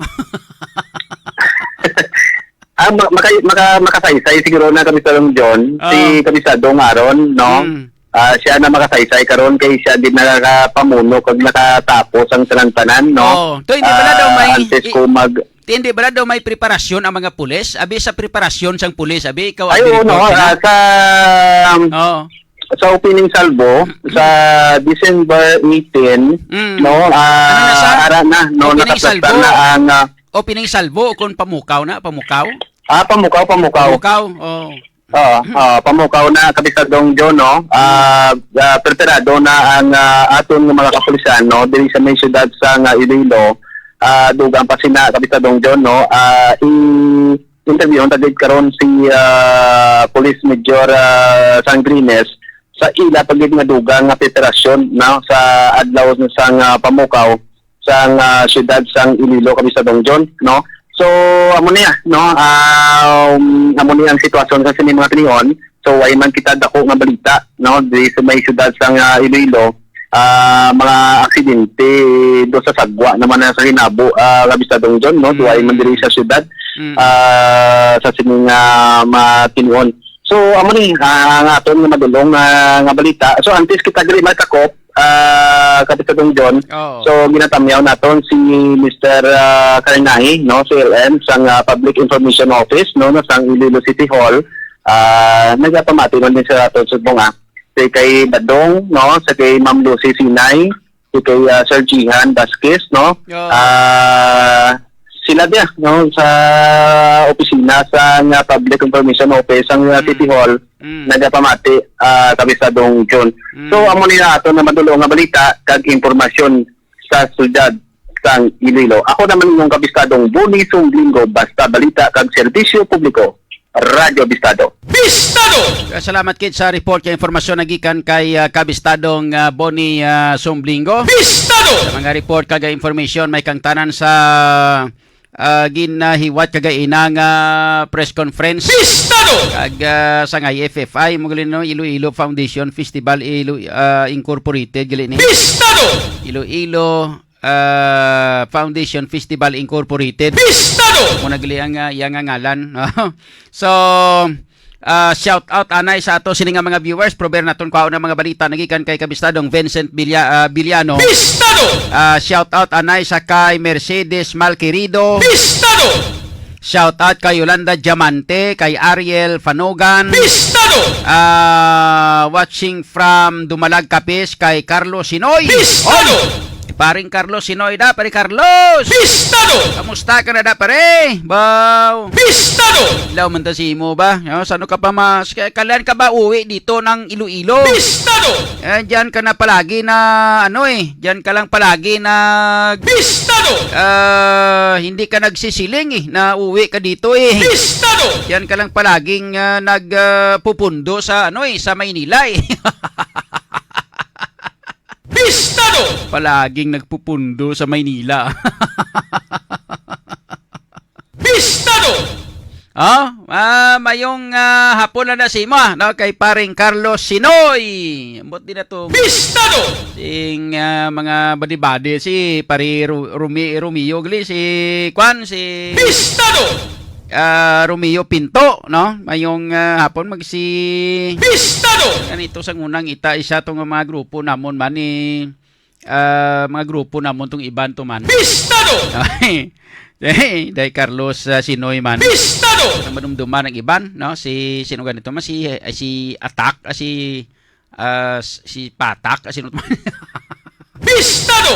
Makasaysay siguro na kami sa Dongjon. Si Kamisadong Aron, no? Siya na makasaysay karon kay siya din nakakapamuno kag nakatapos ang tanan-tanan, no? To hindi bala daw may hindi bala daw may preparasyon ang mga pulis? Abi sa preparasyon sang pulis, abi ikaw sa opening salvo sa December 18, no? Ara na, no, nakasasta na ang opening salvo kung pamukaw. Pamukaw. Pamukaw na Kamisadong John, no? Preparado na ang aton mga kapulisan, no? Diri sa may syudad sa Iloilo, dugang pa sina Kamisadong John, no? I-interview tagid karon si Police Major Sangrines sa ila pagid nga dugang nga preparasyon, no? Sa adlaw sang pamukaw sang syudad sang Iloilo Kamisadong John, no? So amo niya, no? Amo niya ang sitwasyon sa sini mga tinihon. So way man kita dako nga balita, no? Di sa may syudad sang Iloilo, mga aksidente do sa sagwa naman na sa Hinabo, Kamisadong John, no? Way man diri sa syudad sa sini nga matinihon. So amo ni ang aton nga madulong nga balita. So antes kita diri makakop Kamisadong John. So ginatamyaw naton si Mr. Karinahi, no, CLN sang Public Information Office, no, sang Iloilo City Hall. Nagapamati man din sa aton subong kay Badong, no, sa kay Ma'am Lucy Sinay, kay Sir Jihan Vasquez, no. Sila dia, no, sa opisina sa Public Information Office sang City Hall. Nagapamati Kamisadong John. So amo nila ato na madulong nga balita kag impormasyon sa syudad sang Iloilo. Ako naman yung Kabistadong Boni Sumblingo, basta balita kag serbisyo publiko, Radyo Bistado. Salamat kid sa report kay impormasyon nagikan kay Kabistadong Boni Sumblingo. Sa mga report kag information may kang tanan sa ginahiwat kagaina nga press conference kag sa nga FFI mo galin no Iloilo Foundation Festival Incorporated gali ni Iloilo Foundation Festival Incorporated mo nagali ang yang ngalan. So shout out anay sa ato sini nga mga viewers, prober naton kuha na mga balita nagikan kay Kabistadong Vincent Biliano. Shout out anay sa kay Mercedes Malquerido. Shout out kay Yolanda Diamante, kay Ariel Fanogan. Watching from Dumalag Capis kay Carlos Sinoy. Paring Carlos Sinoy da, pare Carlos. Kamusta ka na da, pare? Baw. Ilaw man ta si mo ba? Sano ka pa kailan ka ba uwi dito ng Iloilo? Diyan ka na palagi na diyan ka lang palagi na hindi ka nagsisiling na uwi ka dito Diyan ka lang palaging nagpupundo sa sa Maynila Palaging nagpupundo sa Maynila. Mayong hapon na si mo no, kay paring Carlos Sinoy. Ambot din na to. Sing mga badi-badi si pari Romeo gali si Kwan si Romeo Pinto, no? Mayong hapon Bistado! ganito sa unang ita isa tong mga grupo namon man ni mga grupo namon tong iban to man. Bistado! Dahil Carlos Sinoy man. Bistado! Ang manumduman ng iban, no? Si sino ganito man si Atak, si Patak, sino man. Bistado!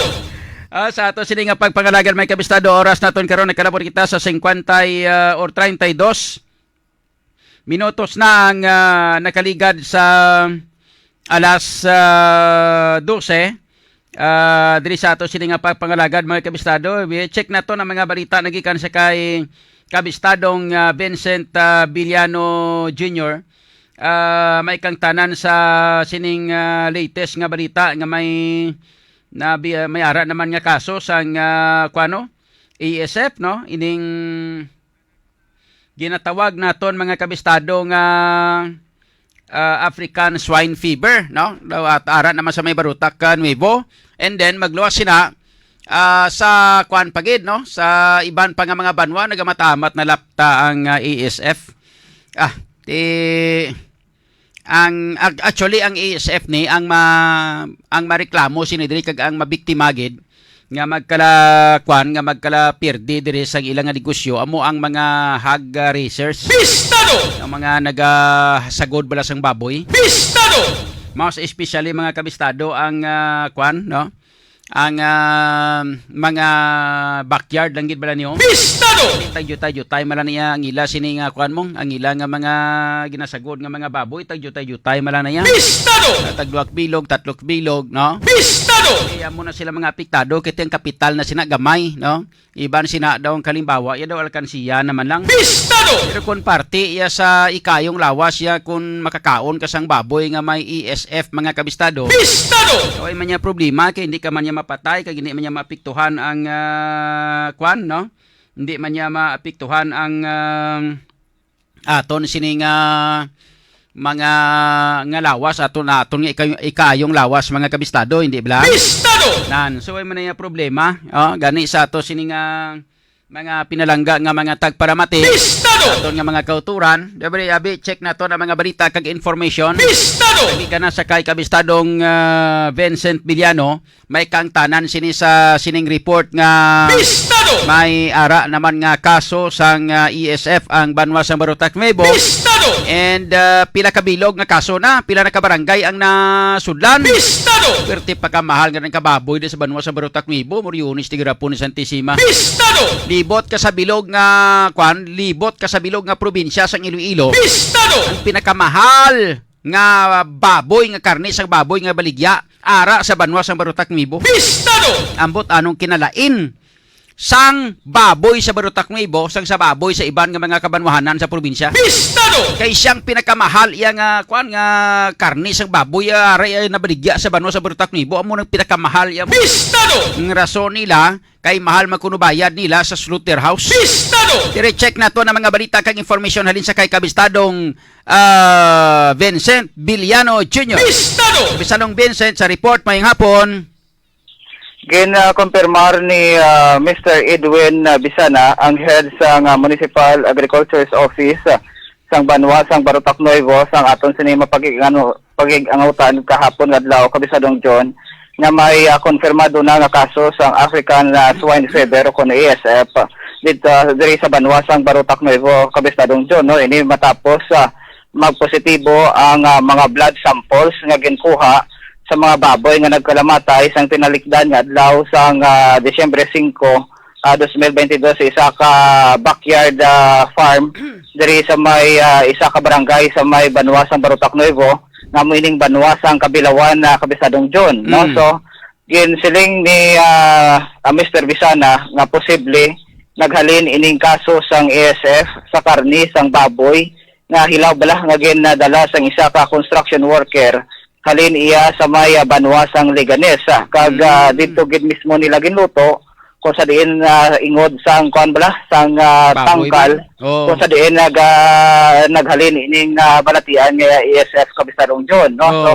Sa ato sini nga pagpangalagan may kabistado oras naton karon nagkalabot kita sa 50 or 32 minutos na ang nakaligad sa alas 12 diri sa ato sini nga pagpangalagan mga kabistado. Check na to ng mga balita nagikan sa kay kabistadong Vincent Villano Jr. May kang tanan sa sining latest nga balita nga may ara naman nga kaso sang ASF, no, ining ginatawag naton mga kabistado nga African swine fever, no, at ara naman sa may barutak Nuevo, and then magluwas sina sa pagid, no, sa iban pa nga mga banwa nagamatamat na lapta ang ASF. Actually ang ASF ni ang mareklamo sinidiri kag ang mabiktimagid nga magkala pirdi diri sa ilang nga negosyo amo ang mga hog racers. Bistado! Ang mga nagasagod bala sang baboy. Bistado! Mas especially mga kabistado ang no? Ang mga backyard lang gid bala niyo. Bistado! Tagyutay mala niya ang ila sini nga mong ang ila nga mga ginasagod nga mga baboy tagyutay mala na niya. Bistado! Tagluwak bilog, tatlok bilog, no? Bistado! Kaya mo na sila mga apektado kiti ang kapital na sina gamay, no? Iban sina daw ang kalimbawa, ya daw alkansiya naman lang. Bistado! Pero kung party ya sa ikayong lawas ya kung makakaon ka sang baboy nga may ESF mga kabistado. Bistado! Kaya man niya problema kay hindi ka man niya mapatay kay hindi man niya maapektuhan ang no? Hindi man niya maapektuhan ang aton sining mga nga lawas aton nga ikayong lawas mga kabistado, hindi ba? Bistado! Nan, so ay man niya problema, gani sa ato sining mga pinalangga nga mga tagparamati. Bistado! Aton nga mga kauturan, abi check nato ang mga balita kag information. Bistado! Lagi ka na sa kay kabistadong Vincent Villano, may kang tanan sini sa sining report nga Bistado! may ara naman nga kaso sang ESF ang Banwa sa Barutak Nuevo. Bistado! And pila ka bilog nga kaso na, pila na ka barangay ang nasudlan. Bistado! Perti pa ka mahal nga ng kababoy di sa Banwa sa Barutak Nuevo, Moriones Tigrapo ni Santissima. Bistado! Libot ka sa bilog nga libot ka sa bilog nga probinsya sang Iloilo. Bistado! Ang pinakamahal nga baboy nga karne sa baboy nga baligya ara sa Banwa sa Barutak Nuevo. Bistado! Ambot anong kinalain sang baboy sa Barutak Nuevo sang sa baboy sa iban nga mga kabanwahanan sa probinsya. Bistado! Kay siyang pinakamahal iya nga nga karne sang baboy aray na baligya sa Banwa sa Barutak Nuevo amo nang pinakamahal iya. Bistado! Ang rason nila kay mahal magkunubayad nila sa slaughterhouse. Bistado! Dire-check na to na mga balita kang information halin sa kay kabistadong Vincent Villano Jr. Bistado! Kabistadong Vincent sa report mayong hapon. Gina-confirmar ni Mr. Edwin Bisana, ang head sa Municipal Agriculture's Office sang Banwa sang Barutak Nuevo sang aton sinima pagigangautan kahapon adlaw kabisadong John nga may konfirmado na nga kaso sang African swine fever kon ASF dito diri sa Banwa sang Barutak Nuevo kabisadong John, no, ini matapos magpositibo ang mga blood samples nga ginkuha sa mga baboy nga nagkalamatay sang tinalikdan nga adlaw sang Disyembre 5, 2022 sa isa ka backyard farm diri sa may isa ka barangay sa may Banwa sang Barutak Nuevo nga moining Banwa sang Kabilawan kabisadong John, no? So ginsiling ni Mr. Bisana nga posible naghalin ining kaso sang ASF sa karni sang baboy nga hilaw bala nga ginadala sang isa ka construction worker halin iya sa may Banwa sang Leganes kag dito gid mismo nila ginluto kung sa diin ingod sang kuan bala sang tangkal kung sa diin naghalin ining balatian nga ESF kabisadong John, no? So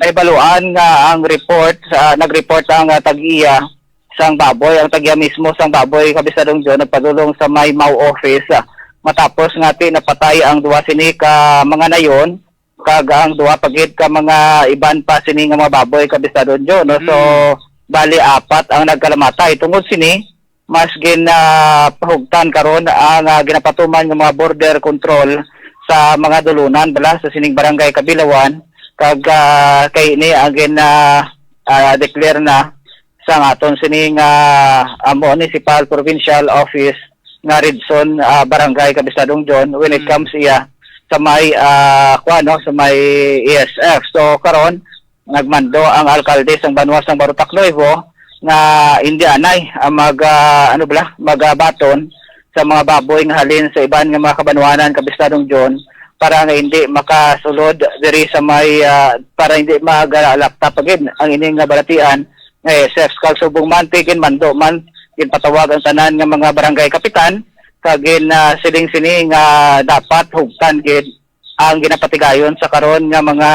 naibaluan nga ang report nag-report ang tag-iya sang baboy, ang tag-iya mismo sang baboy kabisadong John nagpadulong sa may MAU office matapos ngati napatay ang duwa sini ka mga nayon kag ang duwa pagid ka mga iban pa sini nga mga baboy kabisado John no. So bali 4 ang nagkalamatay tungod sini mas ginapahugtan karon ang ginapatuman ng mga border control sa mga dulunan bala sa sining barangay Kabilawan kag kay ini ang declare na sa aton sining municipal provincial office nga Ridson barangay Kabisadong John when it comes iya sa may sa may ESF. So karon nagmando ang alkalde sang Banwa sang Barutak Nuevo nga hindi anay magabaton sa mga baboy nga halin sa iban nga mga kabanwanan Kabisadong John para nga hindi makasulod diri sa may para hindi magalakta pagid ang ining nga balatian nga ESF kag subong man tigin mando man ginpatawag ang tanan nga mga barangay kapitan kagin siling sini nga dapat hugtan gid ang ginapatigayon sa karon nga mga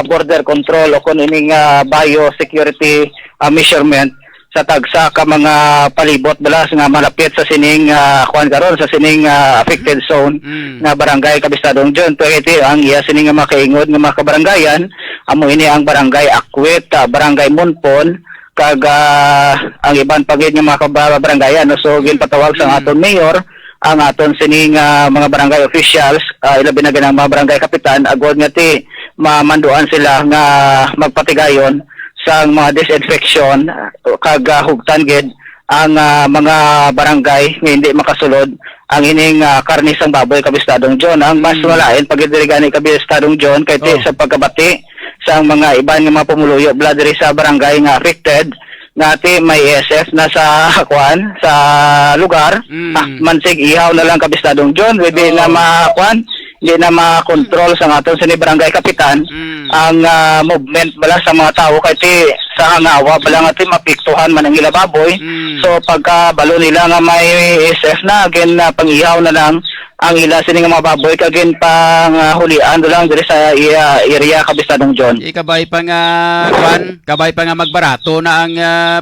border control o kun ining biosecurity measurement sa tagsa ka mga palibot balas nga malapit sa sining karon sa sining affected zone nga barangay Kabisadong John. Ito ang iya sining nga makaingod nga mga kabarangayan amo ini ang barangay Akwit, barangay Munpon kag ang iban pagid nga mga kabarangayan no. So ginpatawag sa aton mayor ang aton sining mga barangay officials ilabi na ganang mga barangay kapitan agod nga ti mamanduan sila nga magpatigayon sa mga disinfection kag hugtan gid ang mga barangay nga hindi makasulod ang ining karne sang baboy Kabistadong John. Ang mas malain pagdirigani Kabistadong John kay sa pagkabati sa mga iban nga mga pumuluyo bla diri sa barangay nga affected ngati may ESF na sa sa lugar mansig ihaw na lang Kabistadong John hindi na hindi na makontrol sa aton sa barangay kapitan ang movement bala sa mga tao kay sa hangawa bala nga mapiktuhan man ang ila baboy. So pagka balo nila nga may SF na again pangihaw na lang ang ila sini nga mga baboy kagin pang hulian do lang diri sa area Kabistadong John. Kabay pa nga kabay pa nga magbarato na ang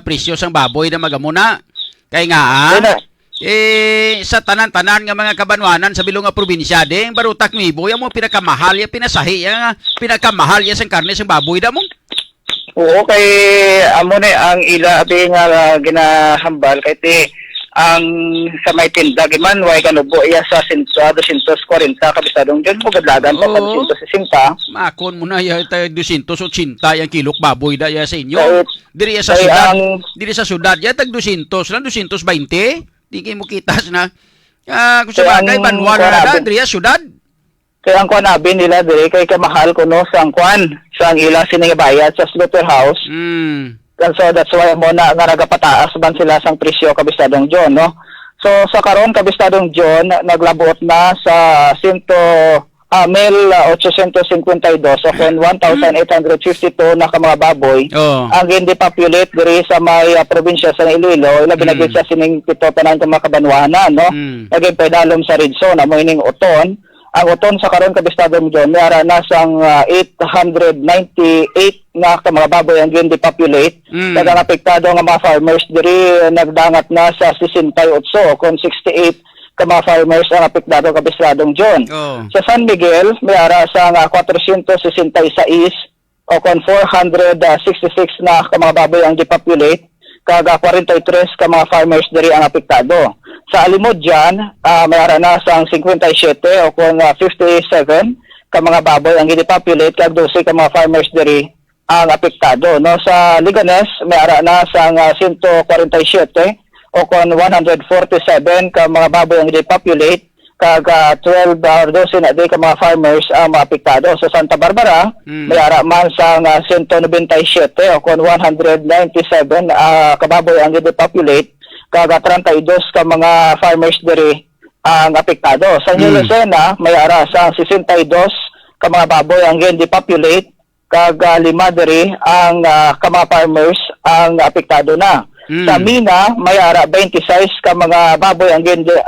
presyo sang baboy na magamuna. Kay nga sa tanan-tanan nga mga kabanwanan sa bilong nga probinsya ding Barutak Nuevo ya mo pinakamahal ya pinasahi ya pinakamahal ya sang karne sang baboy da mo. Oo kay amo ni ang ila abi nga ginahambal kay ang sa may tinda giman way kanubo iya sa 240 Kabistadong John mo gadlagan pa 260. Makon mo na ya tayo 280 yang kilok baboy da ya sa inyo. Diri sa syudad diri sa syudad ya tag 200 lang 220. Di kayo mo kitas na. Kung sabagay, banwa na diri sa syudad. Kaya ang kuanabi nila diri kay kamahal ko no sa ang sa ang ila sinibayad sa slaughterhouse. And so that's why mo na nga nagapataas ban sila sang presyo Kabistadong John no. So sa karon Kabistadong John naglabot na sa 1,852 o 1,852 na ka mga baboy ang hindi populate diri sa may probinsya sa Iloilo ilabi na gid sa sining pito tanan ka mga kabanwanan no. Naging pedalom sa Ridson amo ining uton ang uton sa karon Kabistadong John mayara na sang 898 na ka mga baboy ang hindi populate kaya ang apektado nga mga farmers diri nagdangat na sa 68 kon 68 ka mga farmers ang apektado Kabistadong John. Sa San Miguel, may ara sa 466 o kon 466 na ka mga baboy ang depopulate, kaga 43 ka mga farmers diri ang apektado. Sa Alimod dyan, may ara na sa 57 o kon 57 ka mga baboy ang depopulate, kag 12 ka mga farmers diri ang apektado. No? Sa Liganes, may ara na sa 147 o kon 147 ka mga baboy ang depopulate kag 12 or 12 na ka mga farmers ang maapektado. Sa Santa Barbara may ara man sa 197 o kon 197 ka baboy ang depopulate kag 32 ka mga farmers diri ang apektado. Sa New Lucena may ara sa 62 ka mga baboy ang depopulate kag 5 diri ang ka mga farmers ang apektado na. Sa Mina, may ara 26 ka mga baboy ang 25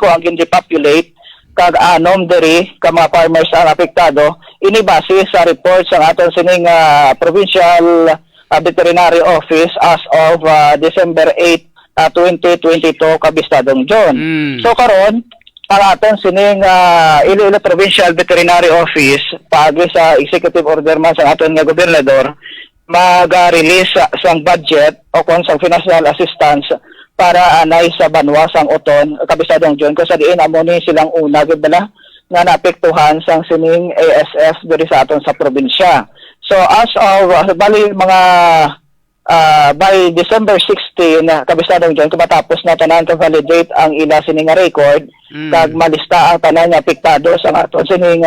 ang depopulate kag 6 diri ka mga farmers ang apektado. Ini base sa report sa aton sining Provincial Veterinary Office as of December 8, 2022 Kabistadong John. So karon ang aton sining Iloilo Provincial Veterinary Office paagi sa executive order man sa aton nga gobernador mag-release sang budget o kung sang financial assistance para anay sa Banwa sang Oton kabisadong John kung sa diin amo ni silang una gid bala nga naapektuhan sang sining ASF diri sa aton sa probinsya. So as of bali mga by December 16 kabisadong John kumatapos na tanan ka validate ang ila sining nga record kag malista ang tanan nga apektado sa aton sining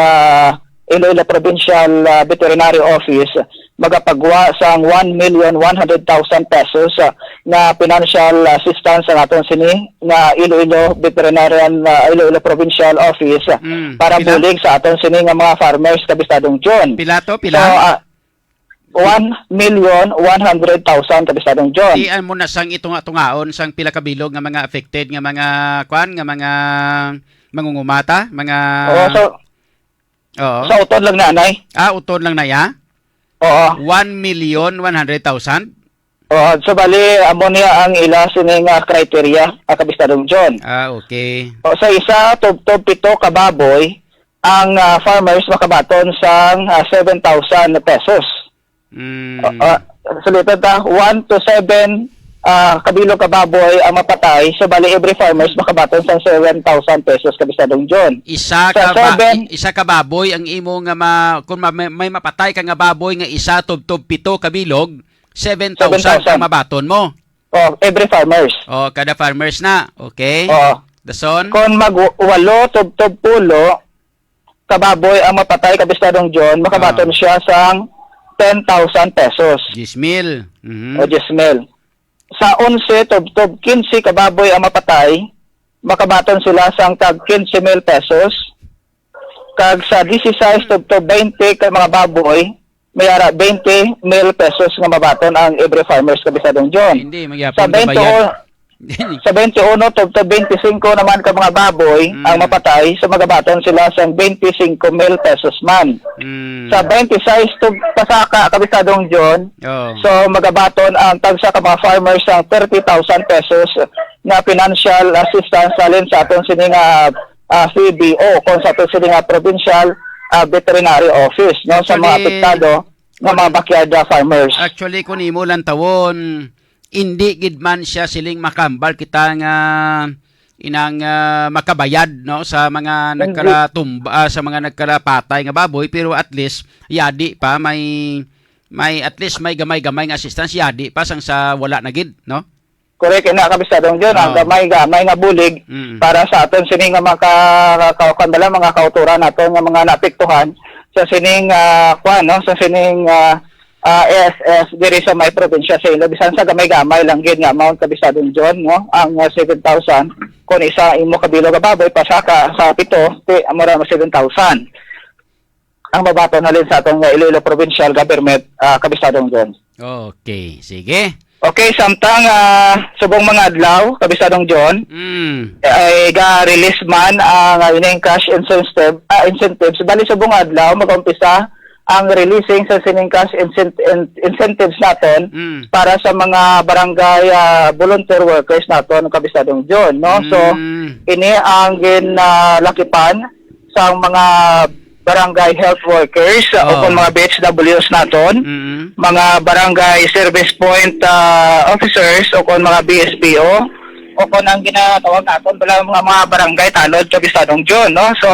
Iloilo Provincial Veterinary Office magapagwa sang 1,100,000 pesos na financial assistance sa aton sini nga Iloilo Veterinarian Iloilo Provincial Office para Pila? bulig sa aton sini nga mga farmers kabisadong John. Pila to? So, Pila? 1,100,000 kabisadong John. Dian mo na sang itunga-tungaon sang pila ka bilog nga mga affected nga mga nga mga mangungumata, mga Sa utod lang na anay. uton lang na ya? Oo. 1,100,000? So bali amo niya ang ila sining criteria kabisadong John. Okay. Sa isa tub-tub 7 ka baboy ang farmers makabaton sang 7,000 pesos. Sulitan ta 1 to 7 kabilog ka baboy ang mapatay, so bali every farmers makabaton sang 7,000 pesos kabisadong John. Isa ka baboy ang imo nga kung may mapatay ka nga baboy nga isa tub-tub 7 kabilog, 7,000 ang mabaton mo. Every farmers. Kada farmers na. Okay. Dason? Kung mag-8 tub-tub 10 kababoy ang mapatay kabisadong John, makabaton siya sang 10,000 pesos. 10,000. O 10,000. Sa 11 tub-tub 15 kababoy ang mapatay, makabaton sila sang tag 15,000 pesos. Kag sa 16 tub-tub 20 ka mga baboy, mayara 20,000 pesos nga mabaton ang every farmers kabisadong John. Hindi, Sa magyapon ka bayad. sa 21 tub-tub 25 naman ka mga baboy ang mapatay, so magabaton sila sang 25,000 pesos man. Sa 26 tub pasaka kabisadong John, so magabaton ang tagsa ka mga farmers sang 30,000 pesos na financial assistance salin sa aton sining CBO kung sa aton sining Provincial Veterinary Office no sa mga apektado ng mga backyard farmers. Actually kung imo lang tawon, hindi gid man siya siling makambal kita nga inang makabayad no sa mga nagkaratumba sa mga nagkarapatay nga baboy, pero at least yadi pa may at least may gamay-gamay nga assistance yadi pa sang sa wala na gid no. Correct na kabisadong John, ang gamay nga bulig para sa aton sining nga mga kauturan naton nga mga naapektuhan sa sining sa sining ASS diri sa may probinsya sa Iloilo. Bisan sa gamay-gamay lang gid nga amount kabisadong John no, ang 7,000 kun isa imo kabilog nga baboy pasaka sa 7 amora 7,000 ang mabaton halin sa atong Iloilo Provincial Government kabisadong John. Okay, sige. Okay, samtang subong mga adlaw kabisadong John ay ga-release man ang ining cash incentives bali subong adlaw mag-umpisa ang releasing sa sining cash incentives natin para sa mga barangay volunteer workers naton kabisadong John no. So ini ang ginlakipan sa mga barangay health workers o mga BHWs naton, mga barangay service point officers o mga BSPO o ang ginatawag naton mga barangay tanod kabisadong John no. So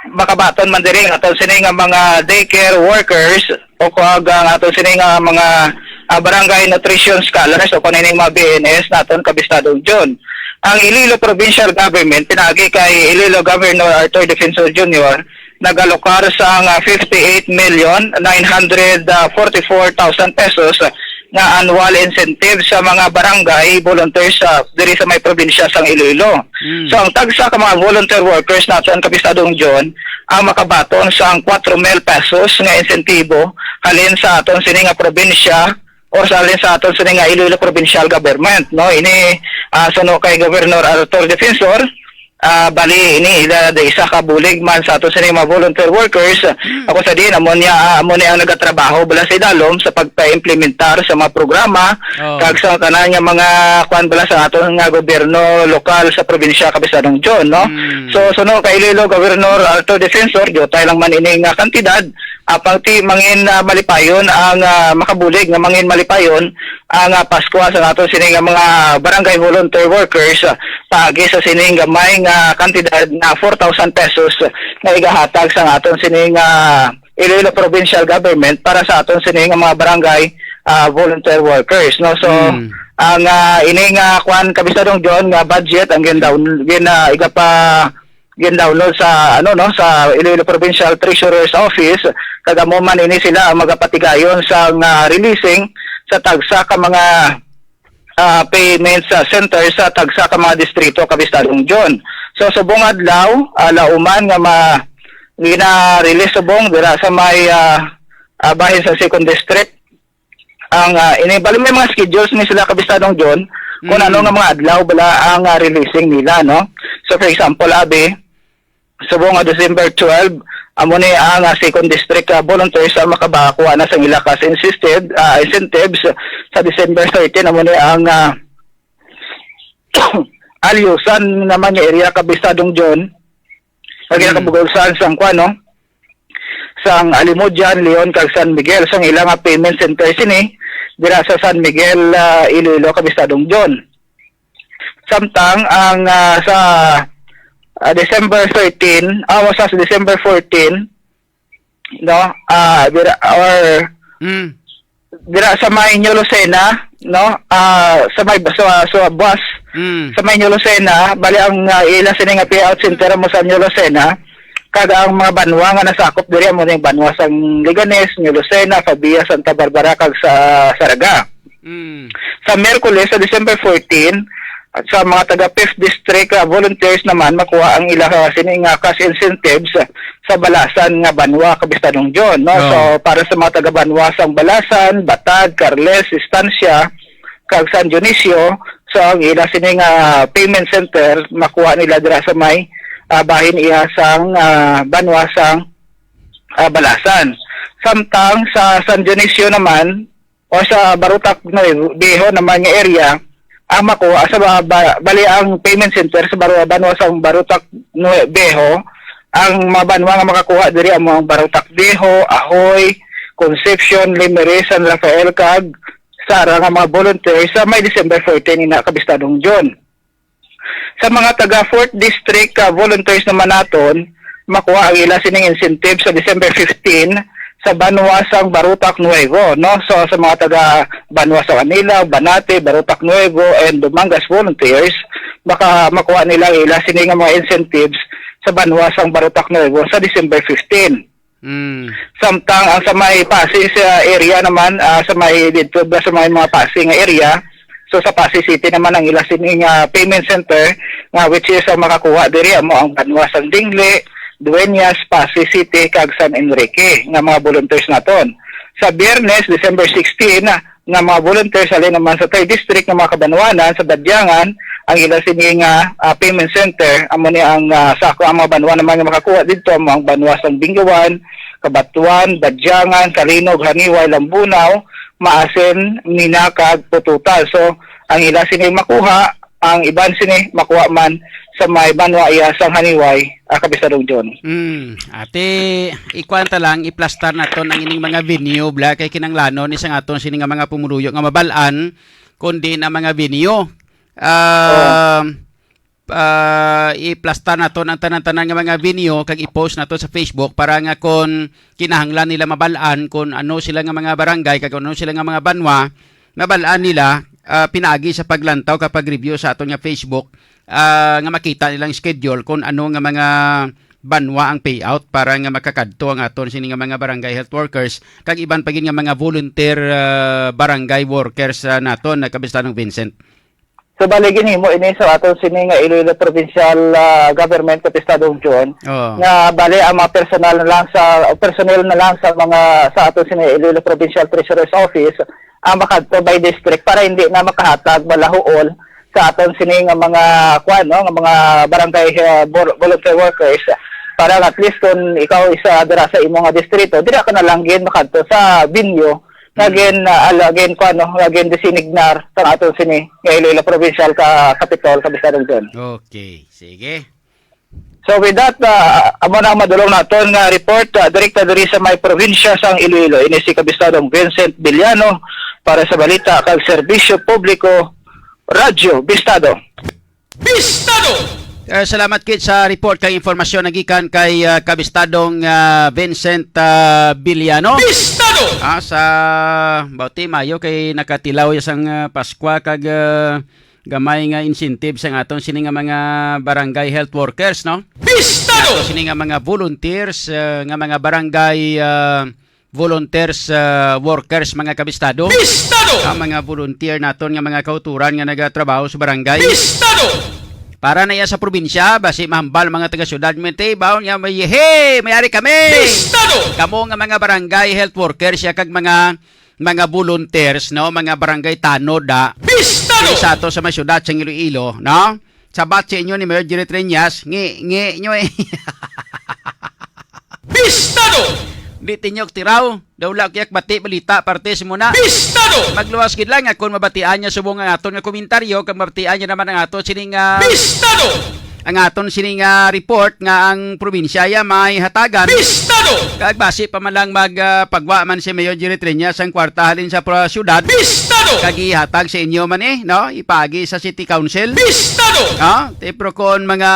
makabaton man diri aton sini nga mga daycare workers o ang aton sini nga mga barangay nutrition scholars o kanining mga BNS naton kabisadong John. Ang Iloilo Provincial Government pinagi kay Iloilo Governor Arthur Defensor Jr. nagalokar sa 58,944,000 pesos nga annual incentive sa mga barangay volunteers diri sa may probinsya sang Iloilo. So ang tagsa ka mga volunteer workers naton kabisadong John ang makabaton sa 4,000 pesos nga insentibo halin sa aton sini nga probinsya o sa halin sa aton sini nga Iloilo Provincial Government no. Ini suno kay Governor Arthur Defensor bali ini ida isa ka bulig man sa ato sa mga volunteer workers. Ako sa din amo niya ang nagatrabaho bala sa idalom sa pagpa-implementar sa mga programa kag sa tanan nga mga kuan bala sa ato nga gobyerno lokal sa probinsya Capistrano John, no. So suno kay Iloilo Governor Alto Defensor tay lang man ini nga kantidad apang ti mangin malipayon ang makabulig nga mangin malipayon ang Pasko sa ato sini nga mga barangay volunteer workers paagi sa sini nga may nga kantidad na 4,000 pesos na igahatag sa aton sini nga Iloilo Provincial Government para sa aton sini nga mga barangay volunteer workers, no. So ang ini nga kuan Capistrano John nga budget ang gin-download sa sa Iloilo Provincial Treasurer's Office kagamo man ini sila ang magapatigayon sa releasing sa tagsa ka mga payments center sa tagsa ka mga distrito Capistrano John. So subong adlaw lauman nga gina-release subong dira sa may bahin sa second district ang ini bali may mga schedules ni sila Capistrano John kung ano nga mga adlaw bala ang releasing nila, no. So for example subong December 12 amo ni ang second district volunteers ang makabakuha na sa ilakas incentives sa December 13 amo ni ang Alyusan naman yung area Capistrano John kaya kabugulsan sang kuano sang Alimudyan, Leon kag San Miguel sang ilang payment center sini dira sa San Miguel Iloilo Capistrano John. Samtang ang sa December 13 sa December 14 no dira sa may New Lucena, no, sa may bus sa may New Lucena bali ang ila sini nga payout center mo sa New Lucena kag ang mga banwa nga nasakop diri mo ning banwa sang Liganes, New Lucena, Fabia, Santa Barbara kag sa Saraga. Sa Miyerkules sa December 14 at sa mga taga 5th District volunteers naman makuha ang ilang sining cash incentives sa Balasan nga Banwa Capistrano John, no. So para sa mga taga Banwa sang Balasan, Batag, Carles, Estancia kag San Dionisio, so ang ilang sining payment center makuha nila dira sa may bahin iya sang Banwa sang Balasan. Samtang sa San Dionisio naman o sa Barutak Beho naman nga area ang makuha sa bali ang payment center sa Banwa sang Barutak Beho ang mga banwa nga makakuha diri ang mga Barutak Beho, Ahoy, Concepcion, Limery, San Rafael kag Sara nga mga volunteers sa may December 14 ina Capistrano John. Sa mga taga 4th District volunteers naman naton makuha ang ila sining incentive sa December 15 sa Banwa sang Barutak Nuevo, no. So sa mga taga Banwa sa Manila, Banate, Barutak Nuevo and Dumangas volunteers baka makuha nila ila sining mga incentives sa Banwa sang Barutak Nuevo sa December 15. Samtang ang sa may Pasig area naman sa may dito sa may mga Pasig nga area, so sa Pasig City naman ang ila sining payment center which is makakuha diri mo ang Banwa sang Dingle, Dueñas, Pasig City kag San Enrique nga mga volunteers naton. Sa Biyernes, December 16 nga mga volunteers alin naman sa 3rd District nga mga Kabanwanan sa Badyangan ang ila sining payment center amo ni ang sako ang mga Banwa naman nga makakuha dito ang Banwa sang Bingawan, Kabatuan, Badyangan, Kalinog, Haniway, Lambunaw, Maasin, Minakag, Pututal. So ang ila sining makuha ang iban sini makuha man sa may Banwa iya sang Haniway Capistrano John. Ate ikwanta lang iplastar naton ang ining mga venue bla kay kinanglanon ni sang aton sini nga mga pumuluyo nga mabalaan kundi na mga venue i-plastar naton ang tanan-tanan nga mga venue kag i-post naton sa Facebook para nga kon kinahanglan nila mabalaan kung ano sila nga mga barangay kag ano sila nga mga banwa mabalaan nila pinaagi sa paglantaw kapag review sa aton nga Facebook nga makita nilang schedule kung ano nga mga banwa ang payout para nga makakadto ang aton sini nga mga barangay health workers kag iban pagin nga mga volunteer barangay workers naton na Capistrano Vincent. So baligin mo ini sa aton sini nga Iloilo Provincial Government Capistrano John nga bali ang mga personnel na lang sa mga sa aton sini Iloilo Provincial Treasurer's Office ang makadto by district para hindi na makahatag balahuol sa aton sini nga mga kuan no nga mga barangay volunteer workers para at least kung ikaw isa dira sa imong nga distrito dira ka na lang gin makadto sa binyo again again kuan no again designar sa aton sini nga Iloilo Provincial ka capital sa Bisadong Zone. Okay, sige. So with that, amo na ang madulong naton nga report direkta diri sa may probinsya sang Iloilo ini si Kabistadong Vincent Villano para sa balita kag serbisyo publiko Radyo Bistado. Bistado! Salamat kit sa report kay informasyon nagikan kay Kabistadong Vincent Villano. Bistado! Sa bauti mayo kay nakatilaw sang Paskwa kag gamay nga incentive sa aton sini nga mga barangay health workers, no? Bistado! Aton sini nga mga volunteers nga mga barangay volunteers workers mga kabistado. Bistado! Ang mga volunteer naton nga mga kauturan nga nagatrabaho sa barangay. Bistado! Para na iya sa probinsya, basi mahambal mga taga-syudad mente, baon nga may mayari kami. Bistado! Kamo nga mga barangay health workers ya kag mga volunteers, no, mga barangay tanod da. Bistado! Sa ato sa mga syudad sa Iloilo, no? Sabat sa inyo ni Mayor Jerry Treñas, ngi nyo eh. Bistado! Di tinyok tiraw, dawla kayak bati balita partes muna. Bistado! Magluwas gid lang kung mabatian niya subong ang aton nga komentaryo kag mabatian niya naman ang aton sining Bistado! ang aton sining report nga ang probinsya ya may hatagan. Bistado! Kag base pa man lang pagwa man si Mayor Jerry Treñas ang kwarta halin sa syudad. Bistado! Kag ihatag sa inyo man no, ipagi sa City Council. Bistado! Tipro kon mga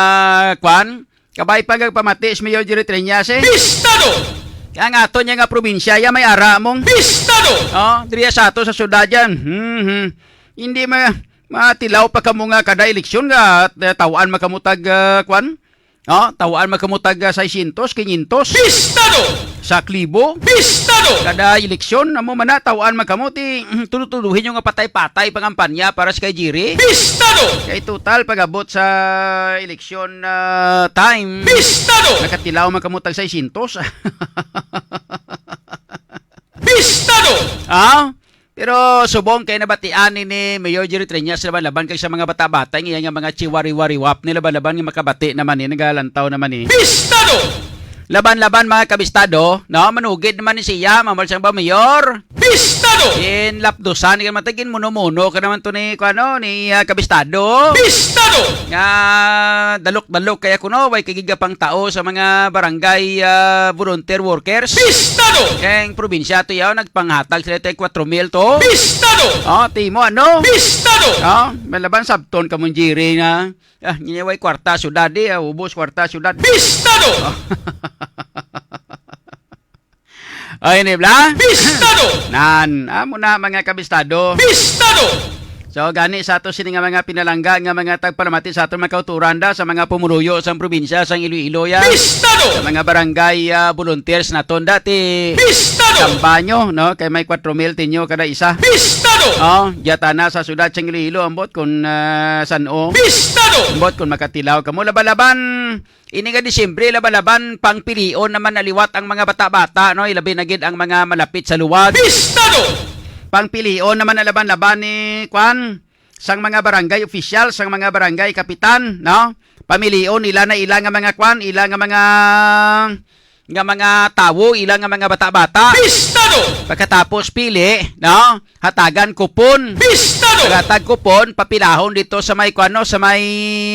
kwan, kabay pagpamati si Mayor Jerry Treñas Bistado! Kaya nga ato niya nga probinsya, ya may ara mong. Bistado! Diriya sa ato sa syudad yan. Hindi matilaw pa kamo nga kada eleksyon nga tawaan makamutag kwan. Tawaan makamutag 600, 500. Bistado! Sa klibo. Bistado! Kada eleksyon, amo man na tawaan makamuti. Tutuduhin yung nga patay-patay pangampanya para sa kay Jiri. Bistado! Kay total pagabot sa eleksyon time. Bistado! Nakatilaw makamutag 600. Bistado! Pero subong kay nabatian ni Mayor Jerry Treñas laban kay sa mga bata-bata nga nga mga chiwari-wariwap ni laban nga makabati naman ni nagalantaw naman ni. Bistado! Laban-laban mga kabistado, no, manugid naman ni siya, mamal siyang ba mayor? Bistado! In lapdusan ka matagin muno-muno ka naman to ni kabistado. Bistado! Nga dalok-dalok kaya kuno way kagigapang tao sa mga barangay volunteer workers. Bistado! Kaya probinsya to yaw nagpanghatag sila tayo 4,000 to. Bistado! Timo ano? Bistado! Malaban sabton ka mong Jiri nga. Nyaway kwarta syudad ubos kwarta syudad. Bistado! Ay ni bla? Bistado! Amo na mga kabistado. Bistado! So gani sa ato sini nga mga pinalangga nga mga tagpalamati sa ato mga kauturan da sa mga pumuruyo sa probinsya sa Iloilo ya. Bistado! Sa mga barangay volunteers naton dati. Bistado! Sambanyo no kay may 4,000 tinyo kada isa. Bistado! Yatana sa syudad sa Iloilo ambot kun San-o. Bistado! Ambot kun makatilaw kamo laban-laban ini nga Disyembre laban-laban pangpilion naman naliwat ang mga bata-bata no ilabi na gid ang mga malapit sa luwag. Bistado! Pangpilion naman na laban-laban ni Kwan sang mga barangay official, sang mga barangay kapitan, no? Pamilion ila na ila nga mga Kwan, ila nga mga tawo, ila nga mga bata-bata. Bistado! Pagkatapos pili, no? Hatagan kupon. Bistado! Pagkatag kupon, papilahon dito sa may Kwan, no? Sa may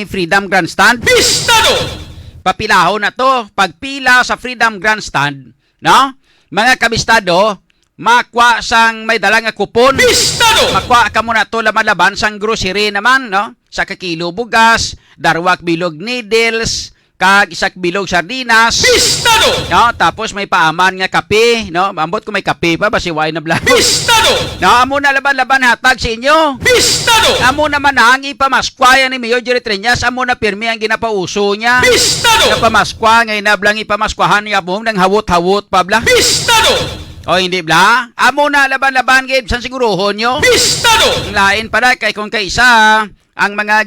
Freedom Grandstand. Bistado! Papilahon na to, pagpila sa Freedom Grandstand, no? Mga kabistado, makwa sang may dala nga kupon. Bistado! Makwa ka muna to laban-laban sang grocery naman, no? Sa kakilo bugas, darwak bilog needles, kag isak bilog sardinas. Bistado! No? Tapos may paaman nga kape, no? Ambot ko may kape pa, basiway na bla. Bistado! No, amo na laban-laban hatag sa inyo. Bistado! Amo naman ang ipamaskwayan ni Mayor Jerry Treñas, amo na pirmi ang ginapauso niya. Bistado! Napamaskwa, ngayon na blang ipamaskwahan niya mo ng hawot-hawot pa bla. Bistado! O hindi bla? Amo na laban-laban gid san siguruhon nyo. Bistado! Ang lain para kay kung kaisa ang mga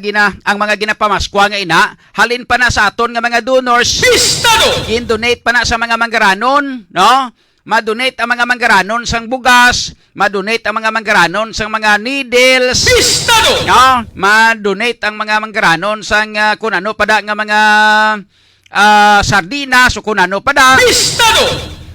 ginapamaskwa nga ina, halin pa na sa aton nga mga donors. Bistado! Gin-donate pa na sa mga manggaranon, no? madonate ang mga manggaranon sang bugas, madonate ang mga manggaranon sang mga needles, Bistado! no, madonate ang mga manggaranon sang kung ano pada nga mga sardinas o kung ano pada. Bistado!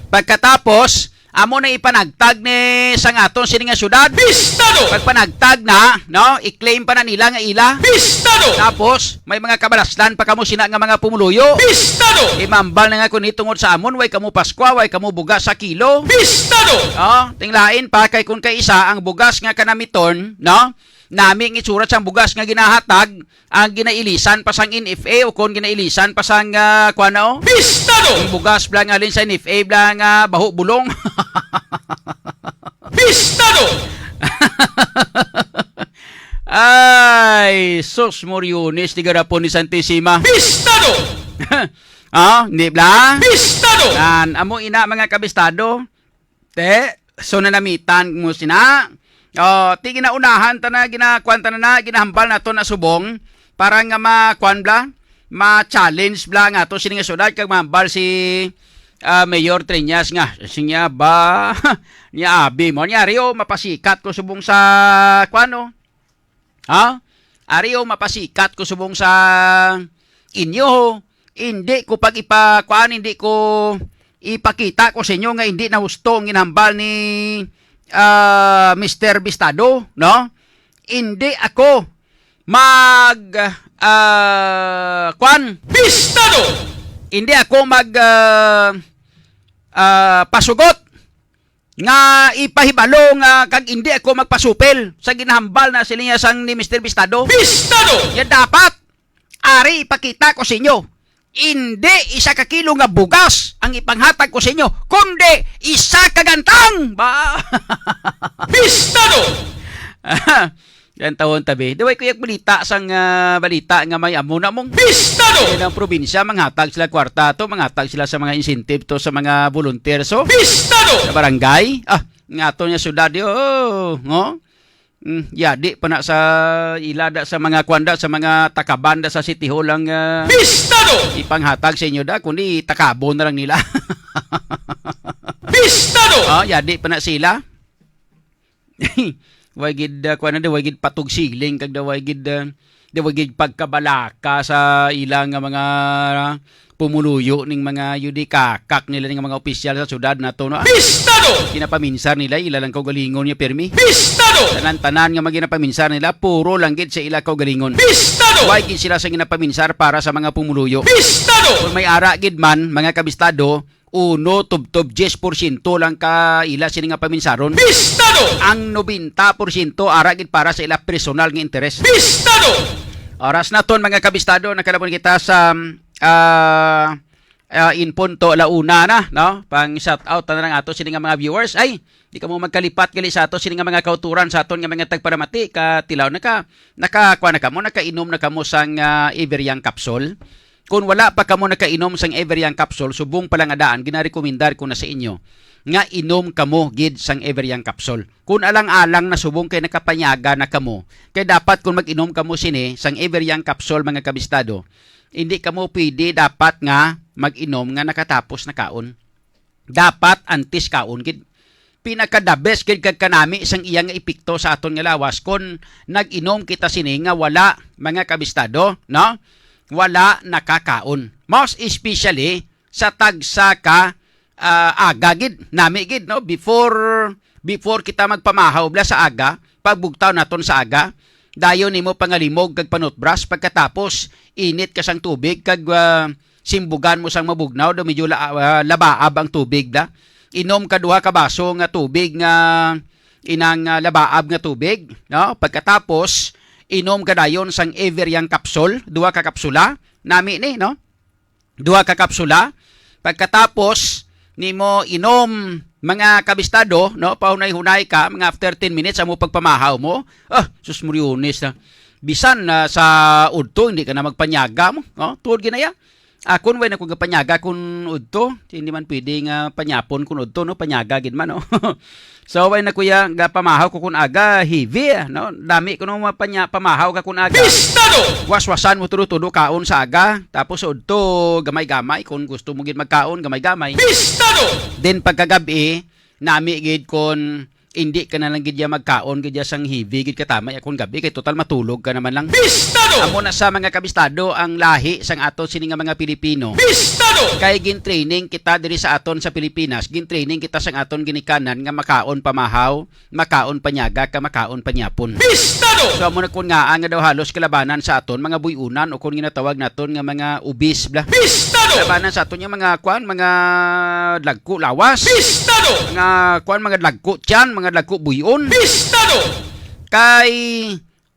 Pagkatapos, amo na ipanagtag ni sang aton sini nga syudad. Bistado! Pagpanagtag na, no, i-claim pa na nila nga ila. Bistado! Tapos, may mga kabalaslan pa kamo sina nga mga pumuluyo. Bistado! Imambal na nga kung itungod sa amon, way kamo paskwa, way kamo bugas sa kilo. Bistado! Oh, tinglain pa kay kung kay isa ang bugas nga kanamiton, no? Nami ang itsura sang bugas nga ginahatag, ang ginailisan pa sang NFA o kung ginailisan pa sang kuano? Bistado! Ang bugas blang alin sa NFA blang baho bulong. Bistado! Ay, sus Moriones, di garapon ni Santissima. Bistado! Hindi bla? Bistado! Yan, amo ina mga kabistado. So nanamitan mo sina. Ti ginaunahan ta na, ginakwanta na, ginahambal na to na subong para nga makwan bla, ma-challenge bla nga to sini nga syudad kag mahambal si Mayor Triñas nga. Sinya ba, niya abi mo, niya Rio, mapasikat ko subong sa kwano. Ariyo mapasikat ko subong sa inyo. Hindi ko pag hindi ko ipakita ko sa inyo nga hindi na gusto ang ginambal ni Mr. Bistado, no? Hindi ako Bistado! hindi ako pasugot nga ipahibalo nga kag hindi ako magpasupil sa ginahambal na sila sang ni Mr. Bistado. Bistado! Ya dapat ari ipakita ko sa inyo. Hindi isa ka kilo nga bugas ang ipanghatag ko sa inyo, kundi isa ka gantang. Ba? Bistado! Yan tawon tabi. Daway kuyak balita sang balita nga may amo na mong Bistado! ang probinsya manghatag sila kwarta to, manghatag sila sa mga incentive to sa mga volunteers so Bistado! sa barangay. Nga to nya syudad yo, no? Yadi pa na sa ilada sa mga kwanda sa mga takabanda sa City Hall ang Bistado! ipanghatag sa inyo da kundi takabo na lang nila. Bistado! Yadi pa na sila. Wagid kuan na wagid patug siling kag wagid wagid pagkabalaka sa ilang mga pumuluyo ning mga yudikakak nila ning mga opisyal sa syudad nato no. Bistado! Kinapaminsar nila ila lang kaugalingon niya permi. Bistado! Tanan-tanan nga maginapaminsar nila puro lang gid sa ila kaugalingon. Bistado! Why gid sila sa ginapaminsar para sa mga pumuluyo. Bistado! Kung may ara gid man mga kabistado, 1 tubtob 10% lang ka ila sini nga paminsaron. Bistado! Ang 90% ara gid para sa ila personal nga interes. Bistado! Oras na ton mga kabistado, nakalabon kita sa in punto launa na, no? Pang shout out na lang ato sini nga mga viewers. Ay, di ka mo magkalipat gali sa ato sini nga mga kauturan sa aton nga mga tagparamati ka tilaw nakakuha na kamo, nakainom na kamo sang Everyang capsule. Kung wala pa kamo nakainom sang Everyang capsule, subong palang adaan, ginarekomendar ko na sa inyo nga inom kamo gid sang Everyang capsule. Kung alang-alang na subong kay nakapanyaga na kamo, kay dapat kung mag-inom kamo sini sang Everyang capsule mga kabistado, hindi kamo pwede dapat nga mag-inom nga nakatapos na kaon. Dapat antis kaon gid. Pinaka-the best gid kag kanami sang iyang epekto sa aton nga lawas kung nag-inom kita sini nga wala mga kabistado, no? Wala nakakaon. Most especially sa tagsa ka aga gid nami gid no before kita magpamahaw bla sa aga pagbugtaw naton sa aga dayon nimo pangalimog kag panutbras pagkatapos init ka sang tubig kag simbugan mo sang mabugnaw do medyo labaab ang tubig da inom ka duha ka baso nga tubig nga inang labaab nga tubig no pagkatapos inom ka dayon sang Everyang capsule duha ka kapsula nami ni no duha ka kapsula pagkatapos nimo inom mga kabistado no paunay-hunay ka mga after 10 minutes amo pagpamahaw mo sus Moriones na bisan na sa udto hindi ka na magpanyaga mo no tuod ginaya Akon way na ko gapanyaga kun udto, hindi man pwede nga panyapon kun udto no, panyaga gid man no. So way na kuya ga pamahaw ko kun aga heavy no. Dami ko no pamahaw ka kun aga. Pistado! Waswasan mo tudo-tudo kaon sa aga, tapos udto gamay-gamay kung gusto mo gid magkaon gamay-gamay. Pistado! Then pagkagabi nami gid kon hindi ka na lang gid ya magkaon gid ya sang heavy gid katamay akong gabi kay total matulog ka naman lang. Pistado! Amo na sa mga kabistado ang lahi sang aton sini nga mga Pilipino. Pistado! Kay gin-training kita diri sa aton sa Pilipinas, gin-training kita sang aton ginikanan nga makaon pamahaw, makaon panyaga, ka makaon panyapon. Pistado! So amo na kun nga daw halos kalabanan sa aton mga buyunan o kun ginatawag naton nga mga ubis bla. Pistado! Labanan sa aton yung mga kwan, mga lagko lawas. Pistado! Mga kwan, mga lagko tiyan, mga lagko buyon. Pistado! Kay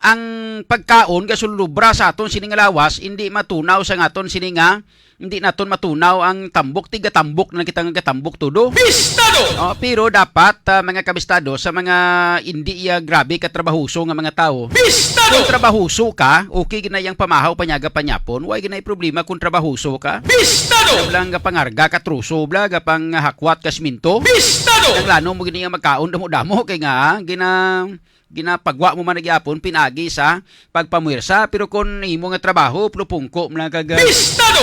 ang pagkaon gasulubra sa aton sini nga lawas hindi matunaw sa aton sini nga hindi naton matunaw ang tambok tiga tambok na kita nga tambok tudo. Pistado! Pero dapat mga kabistado sa mga hindi grabe ka trabahuso nga mga tao. Pistado! Kung trabahuso ka, okay ginayang pamahaw panyaga panyapon, way ginay problema kung trabahuso ka. Pistado! Lang nga pangarga ka truso bla ga pang hakwat ka siminto. Pistado! Nang lano mo ginaya magkaon damo-damo kay nga ginapagwa mo man nagyapon pinagi sa pagpamwersa pero kung imo nga trabaho plupungko man kag Pistado!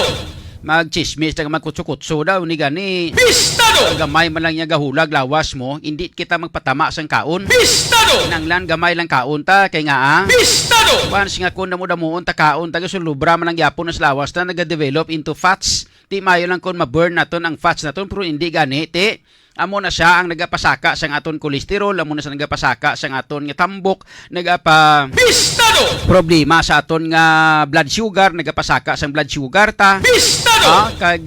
magchismis na magkutso-kutso daw ni gani Pistado! gamay man lang niya gahulag lawas mo hindi kita magpatama sang kaon. Pistado! Nanglan gamay lang kaon ta kay nga Pistado! once nga kun damo-damoon ta kaon taga sulubra man lang gyapon sa lawas na nagadevelop into fats ti mayo lang kun ma-burn naton ang fats naton pero hindi gani ti amo na siya ang nagapasaka sang aton kolesterol, amo na siya nagapasaka sang aton nga tambok, nagapa Pistado! problema sa aton nga blood sugar, nagapasaka sang blood sugar ta. Pistado! Kag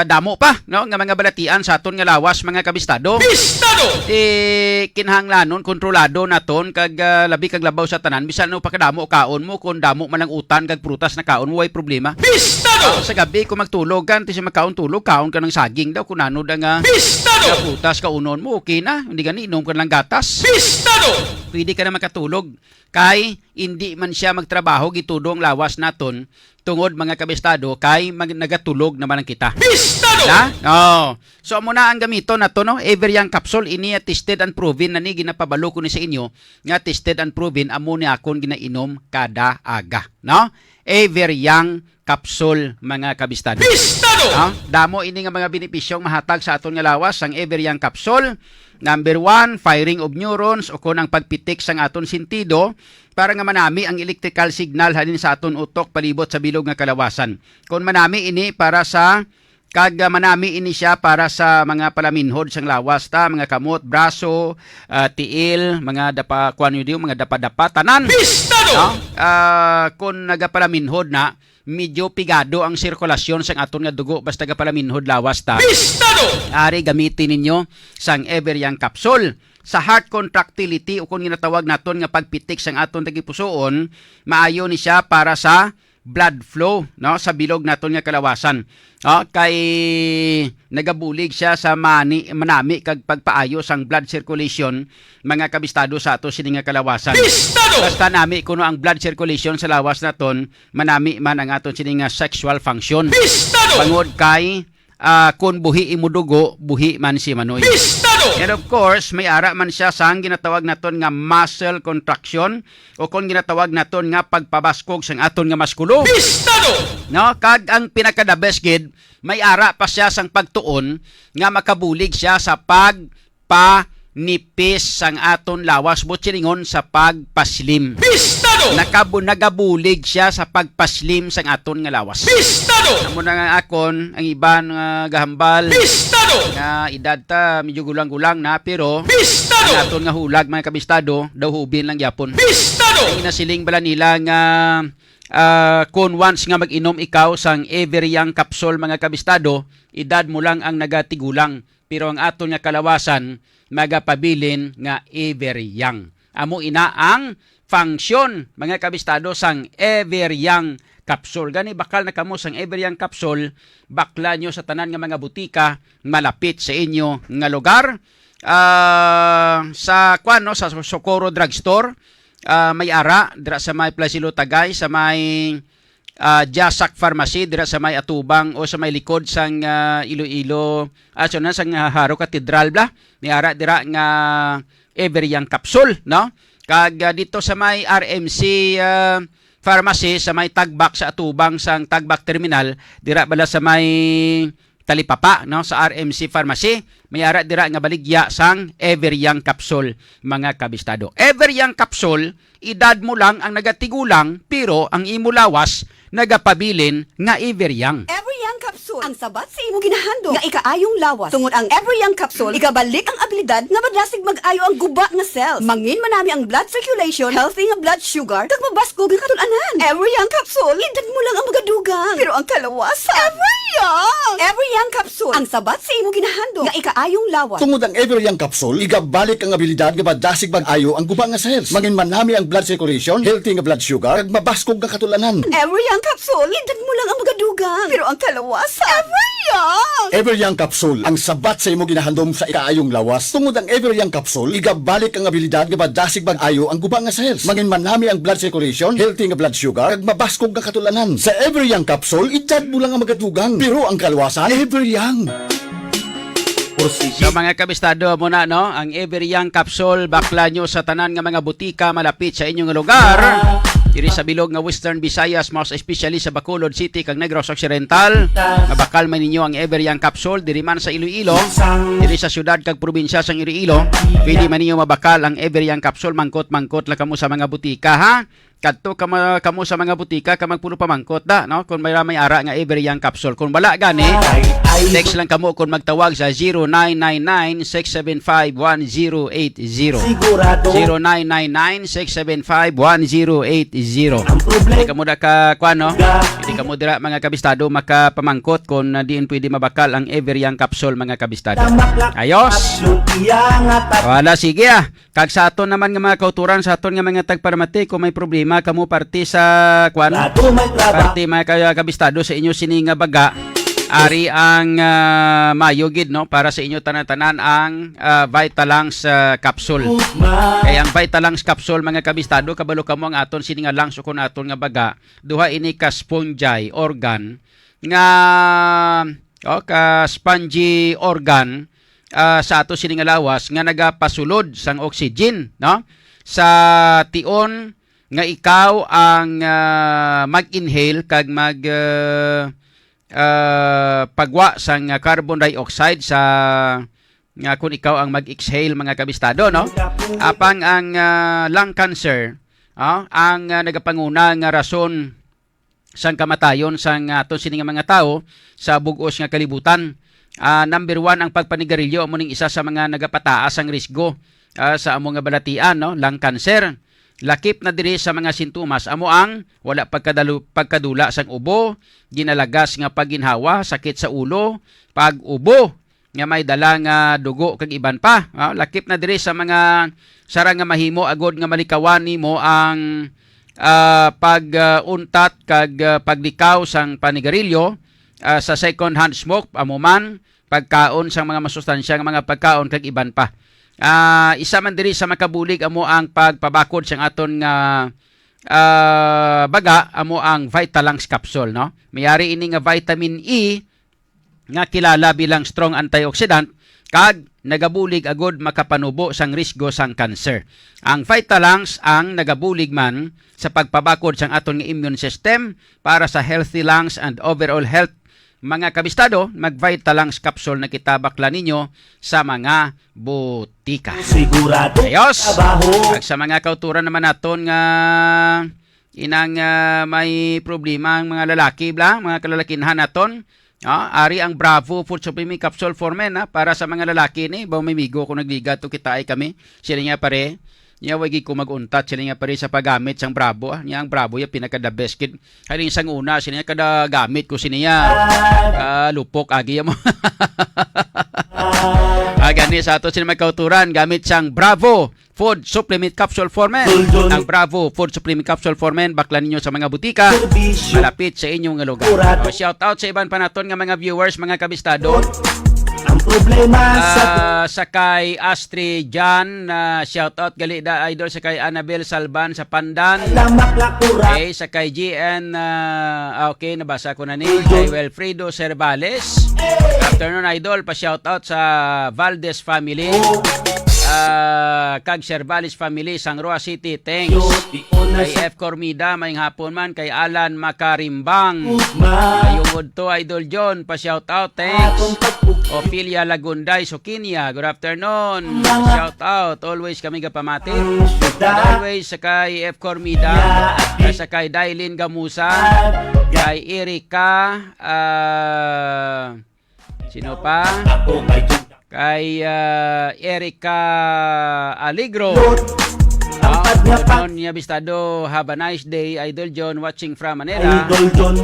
damo pa no nga mga balatian sa aton nga lawas mga kabistado. Pistado! Kinahanglanon kontrolado naton kag labi kag labaw sa tanan bisan no pakadamo kaon mo kun damo man lang utan kag prutas na kaon mo way problema. Pistado! Sa gabi kung magtulog kan ti sa makaon tulog kaon ka ng saging daw kun ano da nga Pistado! prutas ka unon mo okay na hindi gani inom ka lang gatas. Pistado! Pwede ka na makatulog kay hindi man siya magtrabaho gitudong lawas naton tungod mga kabistado kay nagatulog naman ang kita. Pistado! Na? No. So amo na ang gamito nato no, Everyoung capsule ini tested and proven na ni ginapabalo ko ni sa inyo nga tested and proven amo ni akon ginainom kada aga, no? Everyoung capsule mga kabistado. Pistado! No? Damo ini nga mga benepisyong mahatag sa aton nga lawas ang Everyoung capsule. Number 1, firing of neurons o kun ang pagpitik sang aton sentido para nga manami ang electrical signal halin sa aton utok palibot sa bilog nga kalawasan. Kung manami ini para sa manami ini siya para sa mga palaminhod sang lawas ta, mga kamot, braso, tiil, mga dapa kuan yun mga dapa-dapa tanan. Pistado! No? Kung nagapalaminhod na medyo pigado ang sirkulasyon sang aton nga dugo basta gapalaminhod lawas ta. Pistado! Ari gamitin ninyo sang Everyoung capsule. Sa heart contractility o kung ginatawag naton nga pagpitik sang aton tagipusoon, maayo ni siya para sa blood flow no sa bilog naton nga kalawasan. Kay nagabulig siya sa manami kag pagpaayo sang blood circulation mga kabistado sa ato sini nga kalawasan. Pistado! Basta nami kuno ang blood circulation sa lawas naton, manami man ang aton sini nga sexual function. Pistado! Bangod kay kung buhi imo dugo, buhi man si Manoy. Pistado! And of course, may ara man siya sa ginatawag naton nga muscle contraction o kung ginatawag naton nga pagpabaskog sang aton nga maskulo. Pistado! No, kag ang pinaka the best gid, may ara pa siya sang pagtuon nga makabulig siya sa pagpanipis sang aton lawas butsingon sa pagpaslim. Pistado! Nagabulig siya sa pagpaslim sang aton nga lawas. Pistado! Amo na nga akon ang iban nga gahambal Pistado! nga edad ta medyo gulang-gulang na pero Pistado! ang aton nga hulag mga kabistado daw hubin lang yapon. Pistado! Ang inasiling bala nila nga kung once nga mag-inom ikaw sang Everyoung capsule mga kabistado, edad mo lang ang nagatigulang pero ang aton nga kalawasan magapabilin nga Everyoung. Amo ina ang function mga kabistado sang Everyoung capsule. Gani bakal na kamo sang Everyoung capsule, bakla nyo sa tanan nga mga butika malapit sa inyo nga lugar. Sa sa Socorro Drugstore, may ara dira sa may Placido Tagay sa may Jasak Pharmacy dira sa may atubang o sa may likod sang Iloilo sang Haro Cathedral bla niara dira nga Everyang Capsule no kag dito sa may RMC Pharmacy sa may Tagbak sa atubang sang Tagbak Terminal dira bala sa may Talipapa no sa RMC Pharmacy mayara dira nga baligya sang Everyang Capsule mga kabistado. Everyang Capsule edad mo lang ang nagatigulang pero ang imo lawas nagapabilin nga Everyang. Everyang Capsule ang sabat sa imo ginahandog nga ikaayong lawas. Tungod ang Everyang Capsule ikabalik ang abilidad nga madasig mag-ayo ang guba nga cells. Mangin manami ang blood circulation, healthy nga blood sugar, kag mabaskog ang katulanan. Everyang Capsule edad mo lang ang magadugang pero ang kalawas Everyang Capsule ang sabat sa imo ginahandog nga ikaayong lawas. Tungod ang Everyang Capsule, igabalik ang abilidad nga madasig mag-ayo ang guba nga cells. Mangin manami ang blood circulation, healthy nga blood sugar, kag mabaskog nga katulanan. Everyang Capsule edad mo lang ang magadugang pero ang kalawas Everyang Capsule ang sabat sa imo ginahandom sa ikaayong lawas. Tungod ang Everyang Capsule, igabalik ang abilidad nga madasig mag-ayo ang guba nga cells. Mangin manami ang blood circulation, healthy nga blood sugar, kag mabaskog nga katulanan. Sa Everyang Capsule, edad mo lang ang magadugang pero ang kalwasan Everyang. So mga kabistado muna no, ang Everyang Capsule bakla nyo sa tanan nga mga butika malapit sa inyong lugar. Diri sa bilog nga Western Visayas, most especially sa Bacolod City kag Negros Occidental. Mabakal man ninyo ang Everyang Capsule diri man sa Iloilo. Diri sa syudad kag probinsya sa Iloilo, pwede man ninyo mabakal ang Everyang Capsule mangkot-mangkot la kamo sa mga butika ha. Kadto kamo sa mga butika ka magpuno pamangkot da no kung may ara nga Everyang Capsule. Kung wala gani, text lang kamo kung magtawag sa 0999-675-1080. 0999-675-1080. Hindi kamo da ka kuano, hindi kamo dira mga kabistado makapamangkot kung diin pwede mabakal ang Everyang Capsule mga kabistado. Ayos. Wala sige kag sa aton naman nga mga kauturan sa aton nga mga tagparamati kung may problema kamo parti sa kwan parti mga kabistado sa inyo sining nga baga ari ang mayugid no para sa inyo tanan-tanan ang Vitalangs capsule. Kaya ang Vitalangs capsule mga kabistado kabalo kamo ang aton sining nga lungs o kun aton nga baga duha ini ka spongy organ nga ka spongy organ sa ato sining nga lawas nga nagapasulod sang oxygen no sa tion nga ikaw ang mag-inhale kag pagwa sang carbon dioxide sa nga kung ikaw ang mag-exhale mga kabistado no apang ang lung cancer ang nagapanguna nga rason sang kamatayon sang aton sining mga tao sa bug-os nga kalibutan. Number 1 ang pagpanigarilyo amo ning isa sa mga nagapataas ang risgo sa amo nga balatian no lung cancer. Lakip na diri sa mga sintomas amo ang wala pagkadula sang ubo, ginalagas nga pagginhawa, sakit sa ulo, pag-ubo nga may dala nga dugo kag iban pa. Lakip na diri sa mga sarang nga mahimo agod nga malikawan nimo ang pag-untat kag paglikaw sang panigarilyo sa second hand smoke amo man pagkaon sang mga masustansya nga mga pagkaon kag iban pa. Isa man diri sa makabulig amo ang pagpabakod sang aton nga baga amo ang Vitalangs capsule no. Mayari ini nga vitamin E nga kilala bilang strong antioxidant kag nagabulig agod makapanubo sang risgo sang cancer. Ang Vitalangs ang nagabulig man sa pagpabakod sang aton nga immune system para sa healthy lungs and overall health. Mga kabistado, mag-Vitalangs capsule na kita bakla ninyo sa mga butika. Sigurado ayos. trabaho. At sa mga kauturan naman naton nga inang may problema ang mga lalaki mga kalalakinhan naton. Ari ang Bravo Food Supplement Capsule for Men para sa mga lalaki ni baw may migo kung nagliga to kita ay kami. Sila nga pare. Niya wagi ko maguntat sila nga pare sa paggamit sang Bravo. Niya ang Bravo ya pinaka the best kid. Haling sang una sila kada gamit ko siniya. Lupok agi mo. Gani sa ato sila magkauturan gamit sang Bravo Food Supplement Capsule for Men. Ang Bravo Food Supplement Capsule for Men bakla ninyo sa mga butika malapit sa inyong lugar. Shout out sa iban pa naton nga mga viewers, mga kabistado. Ang problema sa Sakay Astri Jan, shout out gali da idol. Sakay Annabel Salban sa Pandan. lamak lakura. Okay, sakay GN, okay, nabasa ko na ni. Kay Wilfredo Cervales. Afternoon idol, pa-shout out sa Valdez family. Kag Cervales family, Sangroa City, thanks. Kay F. Cormida, may hapon man. Kay Alan Makarimbang. Ayungod to, Idol John, pa-shout out, thanks. Ophelia Lagunday, Sokinia, good afternoon. Shout out, always kami kapamati. Always sakay F. Cormida, sakay Dailin Gamusa, kay Erika, sino pa? Kay Erika Aligro. Good niya Bistado. Have a nice day, Idol John, watching from Manila.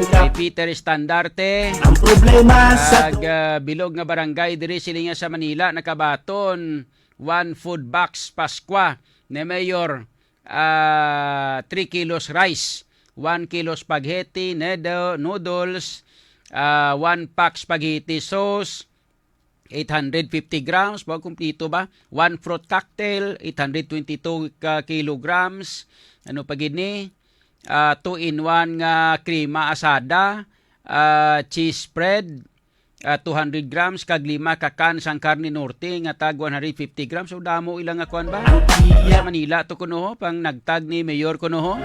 Kay Peter Standarte. Ang problema sa Bilog nga barangay diri silinga sa Manila, nakabaton 1 food box Paskwa ni Mayor, 3 kilos rice, 1 kilo spaghetti, noodles, 1 pack spaghetti sauce, 850 grams, bago kumplito ba? 1 fruit cocktail, 822 kilograms. Ano pa gini? 2-in-1 nga krema asada, cheese spread, 200 grams, kag 5 kakan sang karne norte nga tag 150 grams. So damo ilang akuan ba? Sa Manila to kuno pang nagtag ni Mayor kuno.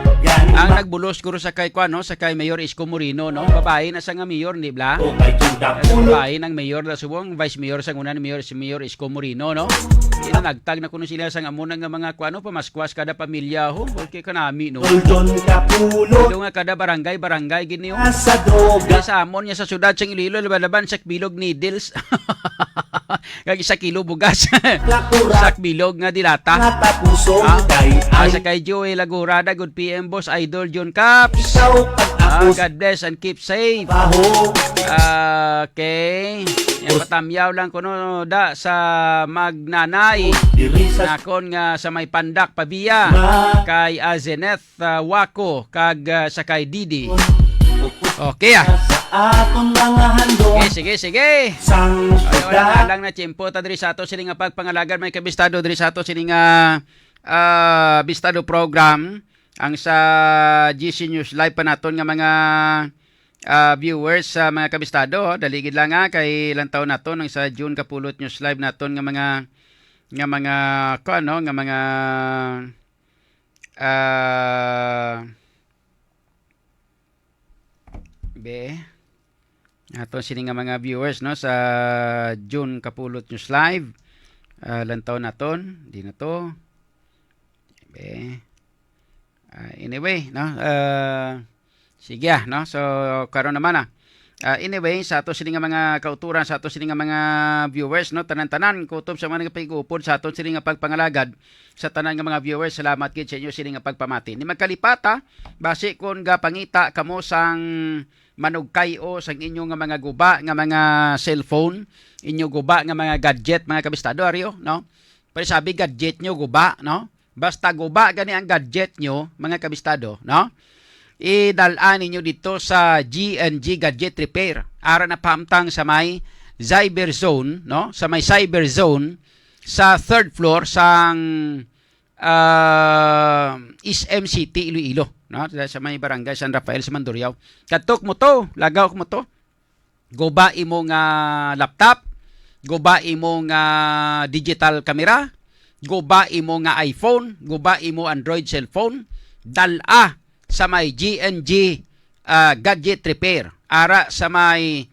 Ang nagbulos kuro sa kay kuan no, sa kay Mayor Isko Moreno no. Babae na sa nga mayor ni bla. Babae ng mayor na subong, vice mayor sa una ni Mayor si Mayor Isko Moreno no. Ina nagtag na kuno sila sa amuna nga mga kuan no, pamaskwas kada pamilya ho, porque kanami no. Ilo nga kada barangay gini ho. sa droga. Sa amon niya sa syudad sa Iloilo laban sa bilog needles. Kag 1 kilo bugas. Sak bilog nga dilata. Natapusong kay ay Sa kay Joey Lagurada, good PM boss, Idol John Caps. ikaw pag ako God bless and keep safe. baho. Okay. Yung patamyaw lang ko no da sa magnanay. Diri sa Nakon nga sa may pandak pabiya. Kay Azeneth Wako kag sa kay Didi. Okay sa aton mga handog. Sige. Sang Wala syudad. lang na tiyempo ta diri sa ato sini nga pagpangalagan may kabistado diri sa ato sini nga bistado program ang sa GC News Live pa naton nga mga viewers sa mga kabistado. Daligid lang nga kay ilang taon naton ang sa June kapulot News Live naton nga mga kuano nga mga ato sini nga mga viewers no sa June kapulot News Live lantaw naton di na to anyway no sige no so karon naman anyway sa ato sini nga mga kauturan sa ato sini nga mga viewers no tanan-tanan kutob sa mga pagupod sa ato sini nga pagpangalagad sa tanan nga mga viewers, salamat gid sa inyo sini nga pagpamati ni magkalipata base kon ga pangita kamo sang manugkayo sang inyo nga mga guba nga mga cellphone, inyo guba nga mga gadget mga kabistado ariyo no. Pero sabi gadget nyo guba no. Basta guba gani ang gadget nyo mga kabistado no. Idalaan ninyo dito sa G&G Gadget Repair. Ara na pamtang sa may cyber zone no, sa may cyber zone sa 3rd floor sang SM City Iloilo no, sa may barangay San Rafael sa Mandurriao. Katok mo to, lagaw mo to. Guba imo nga laptop, guba imo nga digital camera, guba imo nga iPhone, guba imo Android cellphone, dala sa may G&G Gadget Repair. Ara sa may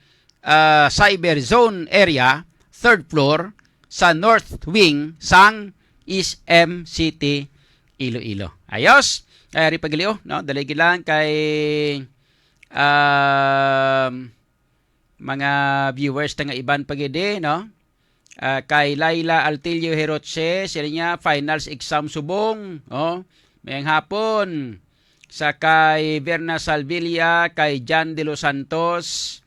cyber zone area, 3rd floor sa north wing sang SM City Iloilo. Ayos. Ari pagilio no, daligi lang kay mga viewers nga iban pagide no. Kay Laila Altilio Herotse, sila niya finals exam subong, oh. Mayang hapon. Sa kay Verna Salvilla, kay Jan de los Santos,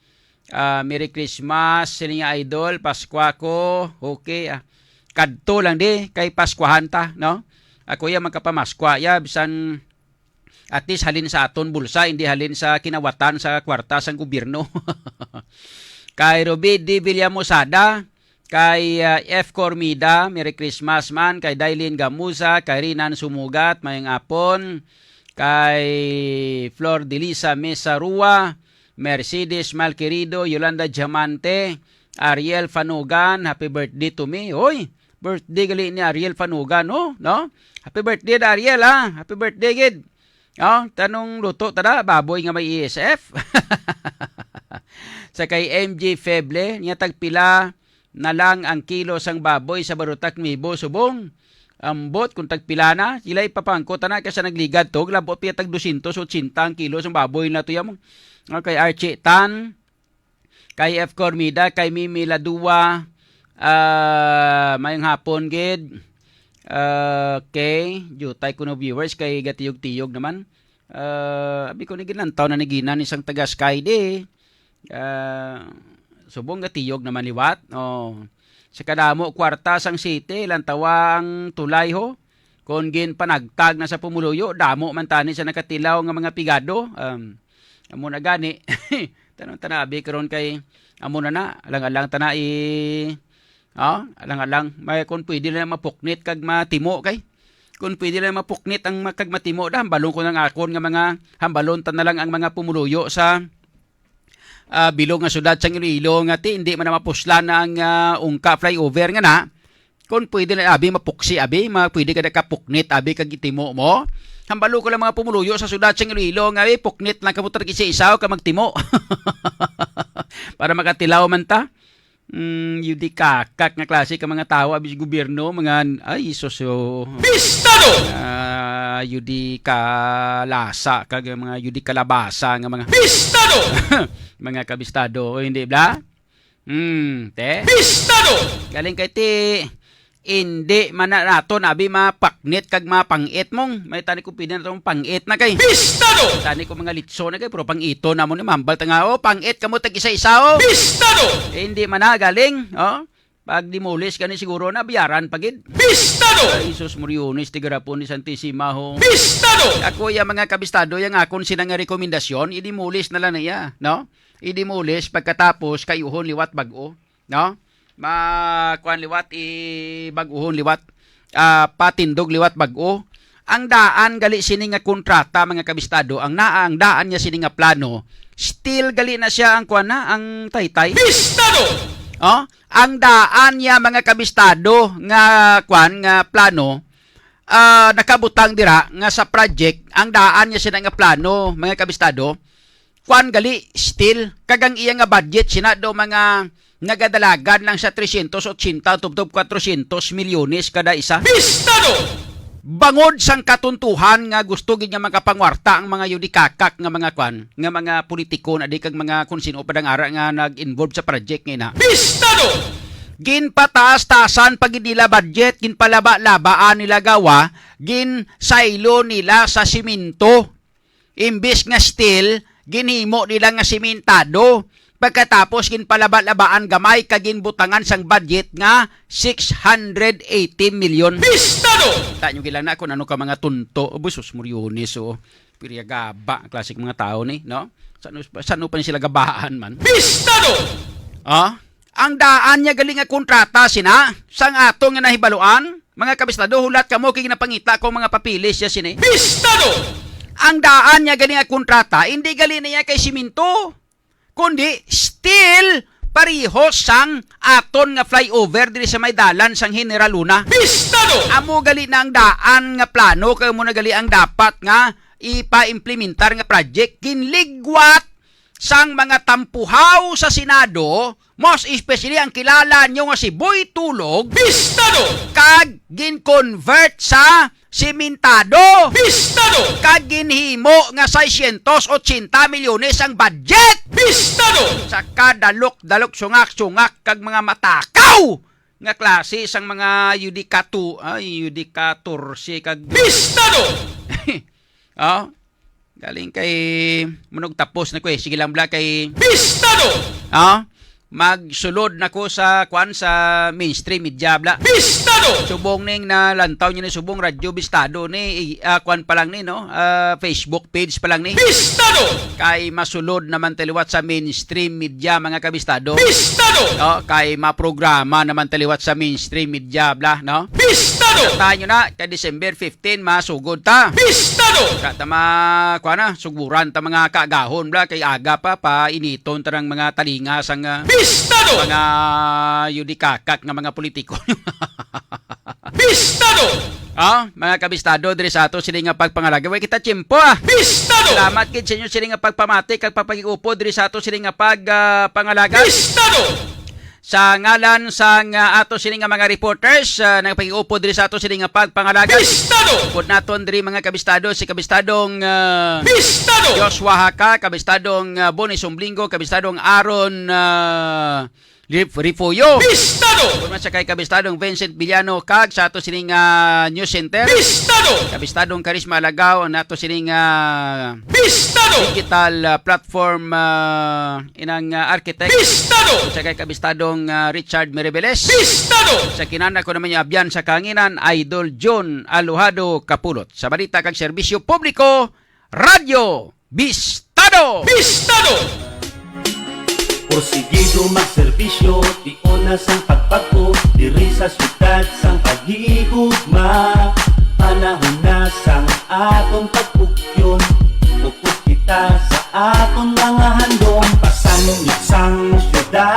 Merry Christmas, sila niya idol, Paskwako, okay. Kadto lang di kay Paskwahan ta, no. Ako ya magkapamaskwa, ya bisan at least halin sa aton bulsa, hindi halin sa kinawatan sa kwarta sang gobyerno. Kay Roby D. Villamosada, kay F. Cormida, Merry Christmas man, kay Dailin Gamusa, kay Rinan Sumugat, mayang apon, kay Flor Delisa Mesa Rua, Mercedes Malquerido, Yolanda Diamante, Ariel Fanugan, happy birthday to me. Hoy, birthday gali ni Ariel Fanugan, no? Happy birthday da Ariel, ha? Happy birthday, gid. Tanong luto tada, baboy nga may ESF. Sa kay MJ Feble, niya tagpila na lang ang kilo sang baboy sa Barutak Mibo, Subong. Ambot kung tagpila na, sila ipapangko na kasi nagligad to, labot piya tag 280 ang kilo sang baboy na to yamong. Kay Archie Tan, kay F. Cormida, kay Mimi Ladua, mayang hapon gid. Okay, jutay ko no viewers kay gatiyog-tiyog naman. Abi ko ni ginantaw na niginan isang taga Sky de. Subong gatiyog naman liwat. Sa kadamo kwarta sang city lantawang tulay ho. Kung gin panagtag na sa pumuluyo, damo man tani sa nakatilaw nga mga pigado. Amo na gani. Tanong tanabi karon kay amo na alang-alang tana alang-alang may kung pwede na mapuknit kag matimo kay. Kung pwede na mapuknit ang kag matimo da hambalon ko ng akon nga mga hambalon tan na lang ang mga pumuluyo sa bilog nga syudad sang Iloilo nga hindi man na mapuslan na ang ungka flyover nga na. Kung pwede na abi mapuksi abi, pwede ka na kapuknit abi kag itimo mo. Hambalo ko lang mga pumuluyo sa syudad sang Iloilo nga puknit lang kamutar kisa-isaw ka magtimo. Para makatilaw man ta. Yudi kakak nga klase ka mga tao abi gobyerno mga ay sosyo. Pistado! Yudi kalasa kag mga yudi kalabasa nga mga Pistado! mga kabistado o hindi bla? Te? Pistado! Galing kay ti hindi man nato abi mapaknit kag mapangit mong may tani ko pina natong pangit na kay Pistado! tani ko mga litso na kay pero pangito na mo ni mambal ta nga pangit kamo tag isa-isa Pistado! hindi man na galing pag dimulis kani siguro na bayaran pagid Pistado! Ay sus Moriones tigarapon ni Santissima ho Pistado! ako ya mga kabistado yang akon sila nga rekomendasyon idimulis na lang niya no idimulis pagkatapos kayuhon liwat bag-o no kuan liwat bag-ohon liwat patindog liwat bag-o ang daan gali sini nga kontrata mga kabistado ang daan niya sini nga plano still gali na siya ang kuan na ang taytay Pistado! ang daan niya mga kabistado nga kuan nga plano nakabutang dira nga sa project ang daan niya sina nga plano mga kabistado kuan gali still kagang iya nga budget sina do mga nagadalagan lang sa 380 tubtob 400 milyones kada isa. Pistado! Bangod sang katuntuhan nga gusto gid nga makapangwarta ang mga yudikakak nga mga kwan, nga mga politiko na di kag mga kung sino padang ara nga nag-involve sa project nga na. Pistado! Ginpataas-tasan pag nila budget, ginpalaba-labaan nila gawa, ginsaylo nila sa simento. Imbis nga steel, ginhimo nila nga simentado. Pagkatapos ginpalaba-labaan gamay kaginbutangan sang budget nga 680 million. Pistado! Tanyo gilang na kung ano ka mga tunto. Busos Moriones o piriyagaba, klasik mga tao ni, no? Saan pa sila gabaan man? Pistado! Ang daan niya galing nga kontrata sina sang ato nga nahibaluan. Mga kabistado, hulat kamo kay ginapangita ko mga papilis siya sini. Pistado! Ang daan niya galing nga kontrata, hindi galing niya kay simento. Kundi still parihos sang aton nga flyover diri sa may dalan sang General Luna. Pistado! Amo gali na ang daan nga plano kay mo na gali ang dapat nga ipa-implementar nga project kinligwat sang mga tampuhaw sa Senado, most especially ang kilala nyo nga si Boy Tulog, Pistado! kag gin-convert sa simentado. Pistado! Kag ginhimo nga 680 milyones ang budget. Pistado! Sa kadalok sungak-sungak kag mga matakaw nga klase sang mga yudikator si kag Pistado! galing kay munog tapos na ko sige lang bla kay Pistado! magsulod nako sa mainstream media bla. Bistado! Subong ning na lantaw niyo ni subong radyo Bistado ni kwan pa lang ni no, Facebook page pa lang ni. Bistado! Kay masulod naman taliwat sa mainstream media mga kabistado. Bistado! No, kay maprograma naman taliwat sa mainstream media bla, no? Bistado! Tayo na kay December 15 masugod ta. Bistado! Katama kuan na suguran ta mga kaagahon bla kay aga pa initon tarang mga talinga sang Bistado! mga yudikakak nga mga politiko. Bistado! Mga kabistado diri sa ato sila nga pagpangalaga. Way kita tiyempo Bistado! Salamat kid sa inyo sila nga pagpamati kag pagpakigupo diri sa ato sila nga pagpangalaga. Bistado! Sa ngalan sa ato sila nga mga reporters nagpakigupo diri sa ato sila nga pagpangalaga. Bistado! Pud naton diri mga kabistado si kabistadong Bistado! Joshua Haka, kabistadong Bonis Umblingo, kabistadong Aaron Rifuyo. Bistado! Kung sa kay kabistadong Vincent Villano kag sa ato sining News Center. Bistado! Kabistadong Karisma Alagaw ang ato sining Bistado! digital platform inang architect. Bistado! Sa kay kabistadong Richard Meribeles. Bistado! Sa kinana ko naman yung abyan sa kanginan, Idol John Alojado Kapulot. Sa balita kag serbisyo publiko, Radyo Bistado! Bistado! Porsigido magserbisyo, di onas ang pagpagpo, diri sa syudad sang paghihigugma. Panahon na sang atong pagpugyon, upos kita sa atong mga handong. Pasanong sang syudad